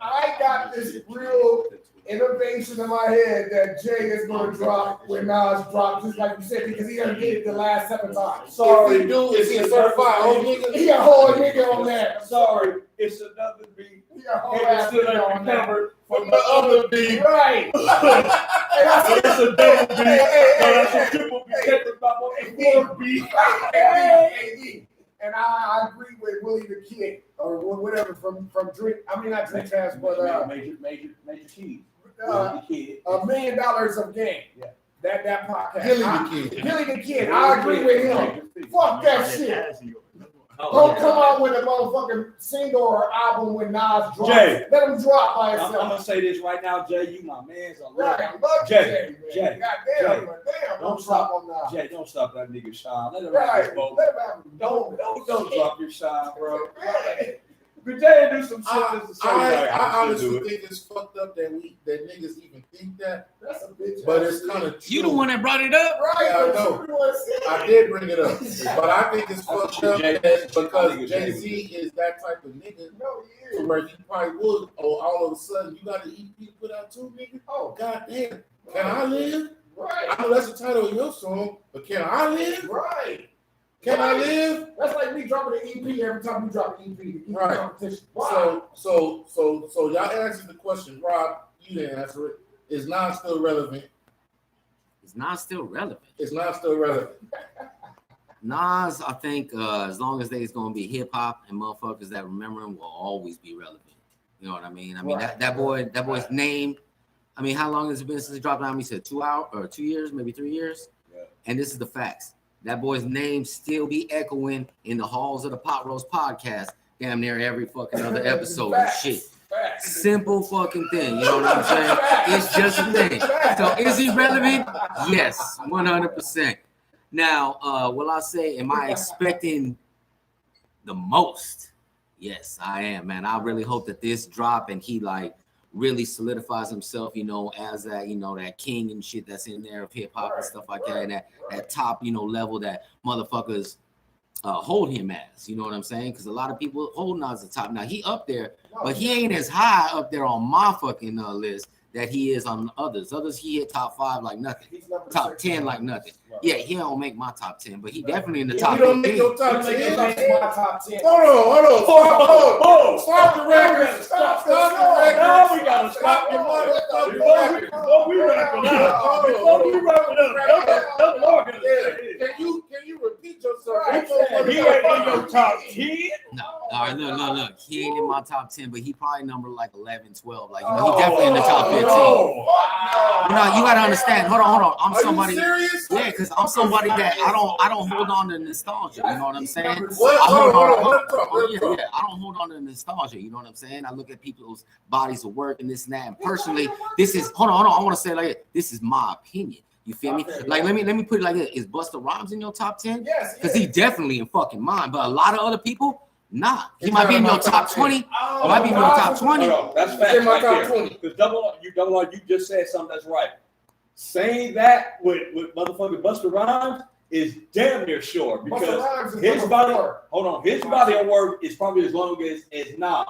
Speaker 4: I got this real innovation in my head that Jay is going to drop when Nas drops, just like you said, because he done did it the last 7 times.
Speaker 2: Sorry, dude, is he a certified old nigga?
Speaker 4: He got a whole nigga on that.
Speaker 3: Sorry, it's another beat.
Speaker 4: He got a whole
Speaker 3: Nigga
Speaker 4: ass
Speaker 3: still
Speaker 4: nigga
Speaker 3: ain't
Speaker 4: on that.
Speaker 3: recovered from the other beat.
Speaker 4: Right.
Speaker 3: So that's a double beat. So that's a triple beat. That's about a 4 beat.
Speaker 4: And I agree with Willie the Kid or whatever from Drink. I mean not Drink Champs, but
Speaker 3: Major Keys.
Speaker 4: $1 million of game.
Speaker 3: Yeah.
Speaker 4: That podcast.
Speaker 2: Gilly the Kid.
Speaker 4: Gilly the Kid. I agree with him. Fuck that shit.
Speaker 1: Oh,
Speaker 4: Don't come out with a motherfucking single or album when Nas drops.
Speaker 3: Jay.
Speaker 4: Let him drop by
Speaker 3: I'm
Speaker 4: himself.
Speaker 3: gonna say this right now, Jay. You my man's. I love
Speaker 4: Right, I
Speaker 3: you.
Speaker 4: love
Speaker 3: Jay,
Speaker 4: Jay, man.
Speaker 3: Jay,
Speaker 4: Goddamn,
Speaker 3: Jay.
Speaker 4: damn,
Speaker 3: Don't
Speaker 4: don't drop on Nas.
Speaker 3: Jay, don't stop that nigga shine. Let him have
Speaker 4: Right,
Speaker 3: his vote.
Speaker 4: let him have him.
Speaker 3: Don't drop your shine, bro.
Speaker 4: Right.
Speaker 3: But Jay do some shit just to say like,
Speaker 2: I
Speaker 3: I should
Speaker 2: honestly
Speaker 3: do it.
Speaker 2: think it's fucked up that niggas even think that,
Speaker 4: That's a bitch.
Speaker 2: but it's kind of true.
Speaker 1: You the one that brought it up?
Speaker 4: Right,
Speaker 2: Yeah, I
Speaker 4: but
Speaker 2: know.
Speaker 4: you the one said it.
Speaker 2: I did bring it up, but I think it's fucked up
Speaker 3: Jay-
Speaker 2: that because
Speaker 3: I think
Speaker 2: Jay-Z
Speaker 3: Jay-
Speaker 2: is that type of nigga
Speaker 4: No, he
Speaker 2: to
Speaker 4: is.
Speaker 2: where he probably would, all of a sudden, you got an EP to put out too, nigga?
Speaker 4: Oh,
Speaker 2: Goddamn. Can I live?
Speaker 4: right,
Speaker 2: I know that's the title of your song, but can I live?
Speaker 4: right.
Speaker 2: Can I live?
Speaker 4: That's like me dropping an EP every time we drop an EP to keep the
Speaker 2: Right.
Speaker 4: competition. Why?
Speaker 2: So y'all answered the question, Rob. You didn't answer it. Is Nas still relevant?
Speaker 1: It's not still relevant.
Speaker 2: It's not still relevant.
Speaker 1: Nas, I think as long as there's gonna be hip hop and motherfuckers that remember him will always be relevant. You know what I mean? I mean
Speaker 4: Right.
Speaker 1: that boy's name. I mean, how long has it been since he dropped an album? He said 2 hours or 2 years, maybe 3 years.
Speaker 3: Yeah.
Speaker 1: And this is the facts. That boy's name still be echoing in the halls of the Pot Roast podcast, damn near every fucking other episode and
Speaker 4: Facts.
Speaker 1: shit.
Speaker 4: Facts.
Speaker 1: Simple fucking thing. You know what I'm saying? It's just a thing. So is he relevant? Yes, 100%. Now, will I say, am I expecting the most? Yes, I am, man. I really hope that this drop and he like really solidifies himself, you know, as that, you know, that king and shit that's in there of hip hop and stuff like that, and that top, you know, level that motherfuckers hold him as. You know what I'm saying? Because a lot of people hold Nas the top. Now he up there, but he ain't as high up there on my fucking list that he is on others. Others he hit top 5 like nothing,
Speaker 4: He's number
Speaker 1: top
Speaker 4: 6.
Speaker 1: 10 like nothing.
Speaker 4: Right.
Speaker 1: Yeah, he don't make my top 10, but he definitely in the
Speaker 2: You
Speaker 1: top
Speaker 2: don't make
Speaker 1: 15.
Speaker 2: your top
Speaker 4: He
Speaker 2: 10.
Speaker 4: makes my top 10.
Speaker 2: Hold on. Stop the record. Stop the record.
Speaker 3: Now we gotta stop
Speaker 2: Your
Speaker 3: the
Speaker 2: motherfucking record.
Speaker 3: Before we wrap it up,
Speaker 2: Can you repeat yourself?
Speaker 4: Right.
Speaker 3: he ain't in your top 10.
Speaker 1: No, all right, look. He ain't in my top 10, but he probably number like 11, 12. Like, you know, he definitely in the top 15. No, you gotta understand. Hold on. I'm
Speaker 2: Are
Speaker 1: somebody.
Speaker 2: you serious?
Speaker 1: Yeah, because I'm somebody that I don't hold on to nostalgia. You know what I'm saying?
Speaker 2: What?
Speaker 1: I hold
Speaker 2: Hold on.
Speaker 1: on.
Speaker 2: Let him talk. Let him talk.
Speaker 1: Yeah. I don't hold on to nostalgia. You know what I'm saying? I look at people's bodies of work and this and that. And personally, this is hold on. I want to say like this is my opinion. You feel me?
Speaker 4: Okay,
Speaker 1: Like let me put it like this: is Busta Rhymes in your top 10?
Speaker 4: Yes,
Speaker 1: Because he definitely in fucking mine. But a lot of other people, nah. He might be in your top 20. Might be in your top 20.
Speaker 3: Hold on, that's
Speaker 2: It's
Speaker 3: facts
Speaker 2: in my
Speaker 3: right
Speaker 2: top
Speaker 3: there.
Speaker 2: 20.
Speaker 3: Because double R, you just said something that's right. Saying that with motherfucking Busta Rhymes is damn near sure because his body, hold on, his body of work is probably as long as Nas.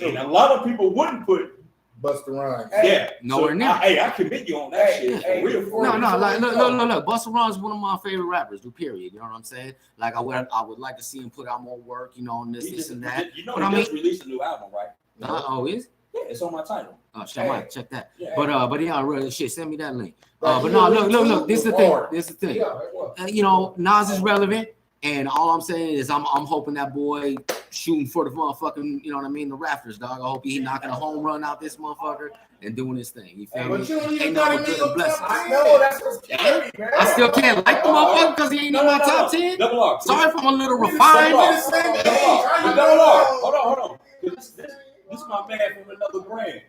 Speaker 3: And a lot of people wouldn't put,
Speaker 2: Busta Rhymes.
Speaker 3: yeah.
Speaker 1: Nowhere near.
Speaker 3: I commend you on that shit.
Speaker 4: Hey,
Speaker 3: for real.
Speaker 4: before-
Speaker 1: No, like look. Busta Rhymes is one of my favorite rappers. Do period. You know what I'm saying? Like I would like to see him put out more work. You know, on this,
Speaker 3: He
Speaker 1: this,
Speaker 3: just,
Speaker 1: and that.
Speaker 3: you know,
Speaker 1: But
Speaker 3: he
Speaker 1: I
Speaker 3: just released a new album, right?
Speaker 1: Oh, is?
Speaker 3: Yeah, it's on my title.
Speaker 1: Oh, shit, I might check that.
Speaker 3: Yeah.
Speaker 1: But yeah, really shit. Send me that link. But no, look. This is the thing. This is the thing.
Speaker 4: Yeah, it was.
Speaker 1: You know, Nas is relevant, and all I'm saying is I'm hoping that boy shooting for the motherfucking, you know what I mean, the rafters, dog. I hope he knocking a home run out this motherfucker and doing his thing. You feel
Speaker 2: But
Speaker 1: me?
Speaker 2: you don't even
Speaker 1: Ain't
Speaker 2: gotta
Speaker 1: nothing
Speaker 2: make
Speaker 1: but
Speaker 2: your
Speaker 1: blessings.
Speaker 2: top
Speaker 4: I
Speaker 2: 10.
Speaker 4: know that's what's scary, man.
Speaker 1: I still can't like the motherfucker because he ain't in my top 10.
Speaker 3: Double R.
Speaker 1: Sorry if I'm a little
Speaker 2: We the
Speaker 1: refined.
Speaker 2: same age.
Speaker 3: Double R.
Speaker 2: How you
Speaker 3: Double
Speaker 2: know?
Speaker 3: R. Hold on. This is my man from another brand.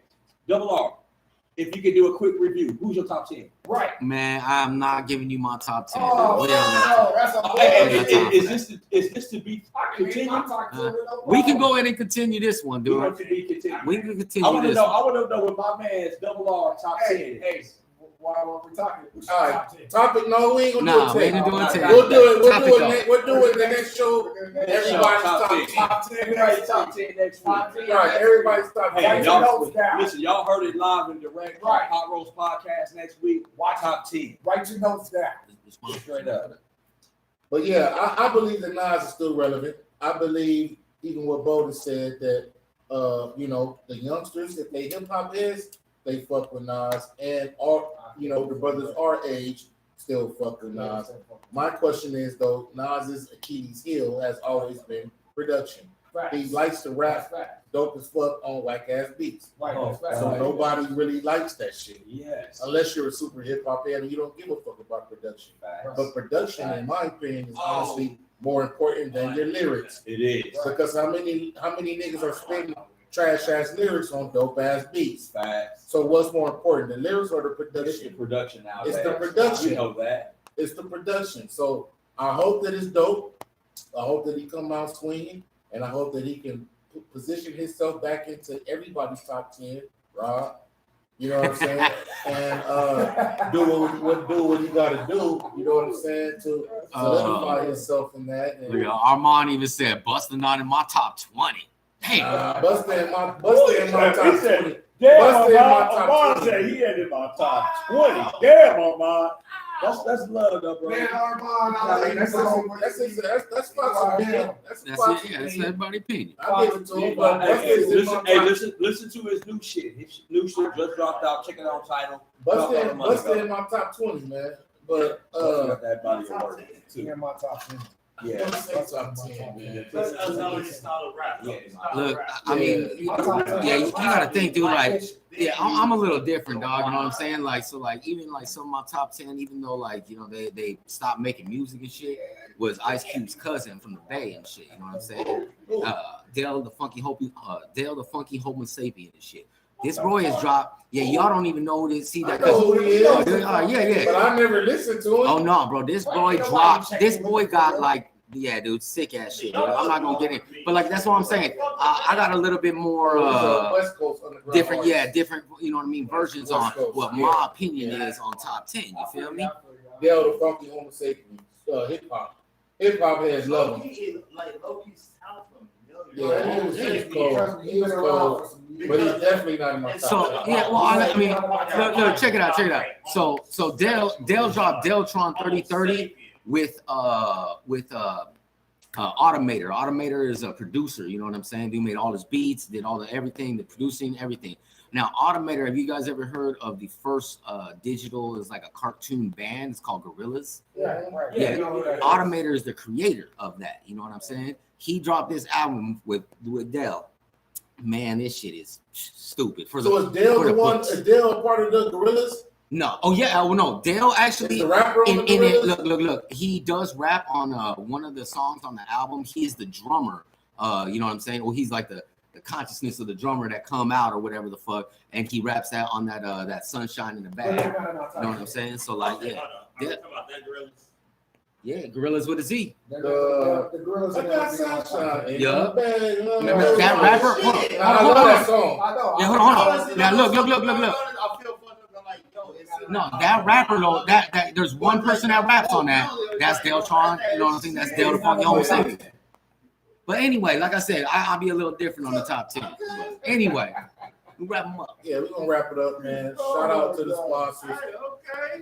Speaker 3: Double R. If you could do a quick review, who's your top 10?
Speaker 4: Right.
Speaker 1: Man, I'm not giving you my top 10.
Speaker 4: Oh,
Speaker 1: We
Speaker 4: no, that's a
Speaker 3: Is this to be continued?
Speaker 1: We can go ahead and continue this one,
Speaker 3: We want
Speaker 1: dude.
Speaker 3: to be continued.
Speaker 1: We can
Speaker 3: I
Speaker 1: continue
Speaker 3: want to
Speaker 1: this.
Speaker 3: know. I want to know what my man's Double R top 10.
Speaker 4: Hey, while we're talking.
Speaker 2: All right. Topic? No, we ain't gonna
Speaker 1: Nah,
Speaker 2: do
Speaker 1: we
Speaker 2: it.
Speaker 1: ain't doing
Speaker 3: Nah,
Speaker 1: ten.
Speaker 2: We'll do it.
Speaker 1: Topic though.
Speaker 2: We're doing the next show. Everybody's
Speaker 3: Top
Speaker 2: top
Speaker 3: 10.
Speaker 2: 10.
Speaker 4: Top 10.
Speaker 3: Everybody's top 10 next week.
Speaker 4: Top 10.
Speaker 2: Right, everybody's top
Speaker 3: Hey,
Speaker 2: 10.
Speaker 3: y'all, listen, y'all heard it live and direct.
Speaker 4: Right.
Speaker 3: Hot Roast Podcast next week.
Speaker 4: Watch
Speaker 3: Top 10.
Speaker 4: Write your notes down.
Speaker 3: Straight up.
Speaker 2: But yeah, I believe that Nas is still relevant. I believe even what Bolden said that you know, the youngsters, if they hip hop is, they fuck with Nas, and all you know, the brothers our age still fuck with Nas. My question is though, Nas's Achilles heel has always been production. He likes to rap dope as fuck on whack ass beats. So nobody really likes that shit.
Speaker 3: Yes.
Speaker 2: Unless you're a super hip hop fan and you don't give a fuck about production. But production, in my opinion, is honestly more important than your lyrics.
Speaker 3: It is.
Speaker 2: Because how many niggas are spitting trash ass lyrics on dope ass beats?
Speaker 3: Facts.
Speaker 2: So what's more important, the lyrics or the
Speaker 3: It's the
Speaker 2: production?
Speaker 3: production now.
Speaker 2: It's the production.
Speaker 3: You know that.
Speaker 2: It's the production. So I hope that it's dope. I hope that he come out swinging, and I hope that he can position himself back into everybody's top 10. Rob, you know what I'm saying? And do what he got to do. You know what I'm saying, to solidify himself in that. And,
Speaker 1: Look, Armand even said Busta not in my top 20. Damn.
Speaker 2: Busta in my top 20.
Speaker 6: Damn,
Speaker 2: Busta in my top
Speaker 6: Armand
Speaker 2: 20.
Speaker 6: said he had in my top 20. Damn, Armand.
Speaker 3: That's love, though, bro.
Speaker 4: Man, Armand,
Speaker 2: That's Fox's opinion. That's
Speaker 1: That's
Speaker 2: Fox's
Speaker 1: it. Yeah, that's
Speaker 2: opinion.
Speaker 1: everybody's opinion.
Speaker 2: I give it to him, but Busta is in my top.
Speaker 3: Listen to his new shit. His new shit just dropped out. Check it out, title.
Speaker 2: Busta in my top 20, man. But
Speaker 3: Got that body of work too.
Speaker 4: in my top 10.
Speaker 3: Yeah.
Speaker 2: Busta's top 10, man.
Speaker 6: That's another style of rap.
Speaker 1: Look, I mean, yeah, you gotta think, dude. Like, yeah, I'm a little different, dog. You know what I'm saying? Like, so, like, even like some of my top 10, even though like, you know, they stopped making music and shit, was Ice Cube's cousin from the Bay and shit. You know what I'm saying? Dale the Funky Homo sapien and shit. This boy has dropped. Yeah, y'all don't even know this. See
Speaker 2: I
Speaker 1: that?
Speaker 2: know who he is.
Speaker 1: Yeah.
Speaker 2: But I never listened to him.
Speaker 1: Oh no, bro! This boy dropped. This boy got like, yeah, dude, sick ass shit. Dude. I'm not gonna get in, but like that's what I'm saying. I got a little bit more
Speaker 2: West Coast underground
Speaker 1: different,
Speaker 2: artist.
Speaker 1: yeah, different. You know what I mean? Versions on
Speaker 2: West Coast,
Speaker 1: what
Speaker 2: yeah.
Speaker 1: my opinion is on top 10. You feel me?
Speaker 2: Dale the Funky Homo sapien, hip hop. Hip hop has love him. Yeah, he was cold. He was cold. But he's definitely not in my top
Speaker 1: So
Speaker 2: 10.
Speaker 1: yeah, well, I mean, look, check it out. So Dale dropped Deltron 3030 with Automator. Automator is a producer, you know what I'm saying? He made all his beats, did all the everything, the producing, everything. Now, Automator, have you guys ever heard of the first digital, is like a cartoon band? It's called Gorillaz.
Speaker 4: Yeah.
Speaker 1: Automator is the creator of that, you know what I'm saying? He dropped this album with Dell. Man, this shit is stupid.
Speaker 2: So is Dale the one? Is Dale a part of the Gorillaz?
Speaker 1: No. Oh yeah. Oh no. Dale actually.
Speaker 2: Is the rapper on the
Speaker 1: in it.
Speaker 2: Gorillaz?
Speaker 1: Look. He does rap on one of the songs on the album. He is the drummer. You know what I'm saying? Well, he's like the consciousness of the drummer that come out or whatever the fuck, and he raps that on that sunshine in the bag. You know what I'm saying? So like, yeah. Yeah, Gorillaz with a Z.
Speaker 4: The girls
Speaker 2: I
Speaker 4: in
Speaker 2: got
Speaker 4: that.
Speaker 2: sunshine.
Speaker 1: Yeah.
Speaker 2: Remember
Speaker 1: Remember that rapper? Hold on.
Speaker 2: I love that song.
Speaker 4: I know.
Speaker 1: Yeah, hold on. Now look. No, that rapper though, that there's one person that raps on that. That's Deltron. You know what I'm saying? That's Dale the Funky Homo sapien. But anyway, like I said, I'll be a little different on the top 10. But anyway, we wrap them up.
Speaker 2: Yeah, we're gonna wrap it up, man. Shout out to the sponsors.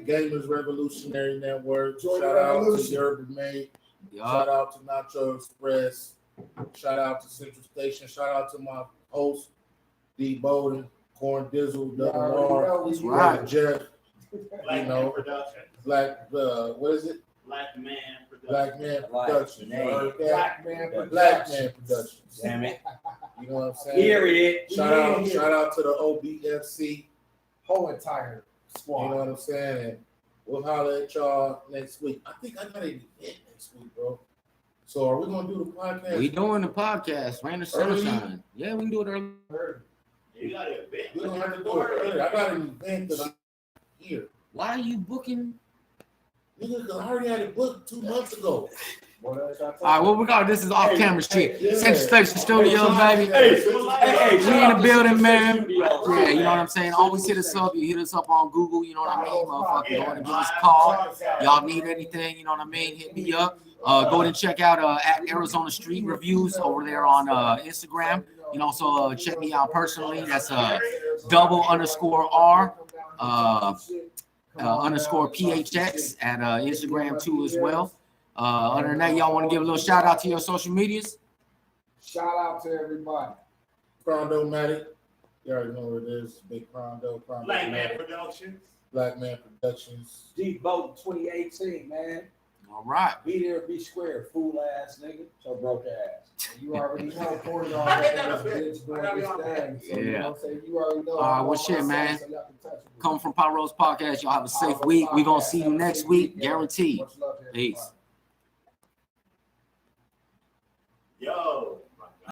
Speaker 2: Gamers Revolutionary Network. Shout out to Yerba Mate. Shout out to Nacho Express. Shout out to Central Station. Shout out to my host, D. Bowden, Corn Dizzle, Double R,
Speaker 1: That's right.
Speaker 2: Jeff,
Speaker 5: Black
Speaker 2: you know,
Speaker 5: Man Production.
Speaker 2: Black, what is it?
Speaker 5: Black Man Production.
Speaker 2: Black Man Production. You heard that?
Speaker 4: Black man.
Speaker 2: Black Man Productions.
Speaker 3: Damn it.
Speaker 2: You know what I'm saying?
Speaker 3: Hear it.
Speaker 2: Shout out to the OBFC.
Speaker 4: Whole entire
Speaker 2: You
Speaker 4: squad.
Speaker 2: know what I'm saying? And we'll holler at y'all next week. I think I got an event next week, bro. So are we gonna do the podcast?
Speaker 1: We doing the podcast, Rain or Sunshine. Yeah, we can do it early.
Speaker 5: You got a bit.
Speaker 2: We don't have to do it early. I got an event that I'm here.
Speaker 1: Why are you booking?
Speaker 2: Nigga, because I already had it booked 2 months ago.
Speaker 4: What else I
Speaker 1: All right, what we got? This is off camera shit.
Speaker 2: yeah.
Speaker 1: Central Station Studios, baby.
Speaker 3: Hey,
Speaker 1: We in the building, man.
Speaker 3: Studios,
Speaker 1: Yeah, you know what I'm saying? Always hit us up. You hit us up on Google, you know what I mean? Motherfucker, you want to give us a call. Y'all need anything, you know what I mean? Hit me up. Go ahead and check out at Arizona Street Reviews over there on Instagram. You can also check me out personally. That's _R _ PHX at Instagram too as well. Other than that, y'all want to give a little shout out to your social medias?
Speaker 4: Shout out to everybody.
Speaker 2: Prondo Matic. You already know what it is. Big Prondo.
Speaker 6: Black Man Productions.
Speaker 2: Black Man Productions.
Speaker 3: Deep Vote 2018, man.
Speaker 1: All right.
Speaker 3: Be there, be square, fool ass nigga. So broke ass.
Speaker 4: You already know Corey already got this bitch doing this thing. So you know what I'm saying? You already know.
Speaker 1: Well, shit, man. Come from Power Rose Podcast. Y'all have a safe week. We're going to see you next week. Guaranteed.
Speaker 4: Much love to everybody.
Speaker 1: Peace.
Speaker 6: Yo.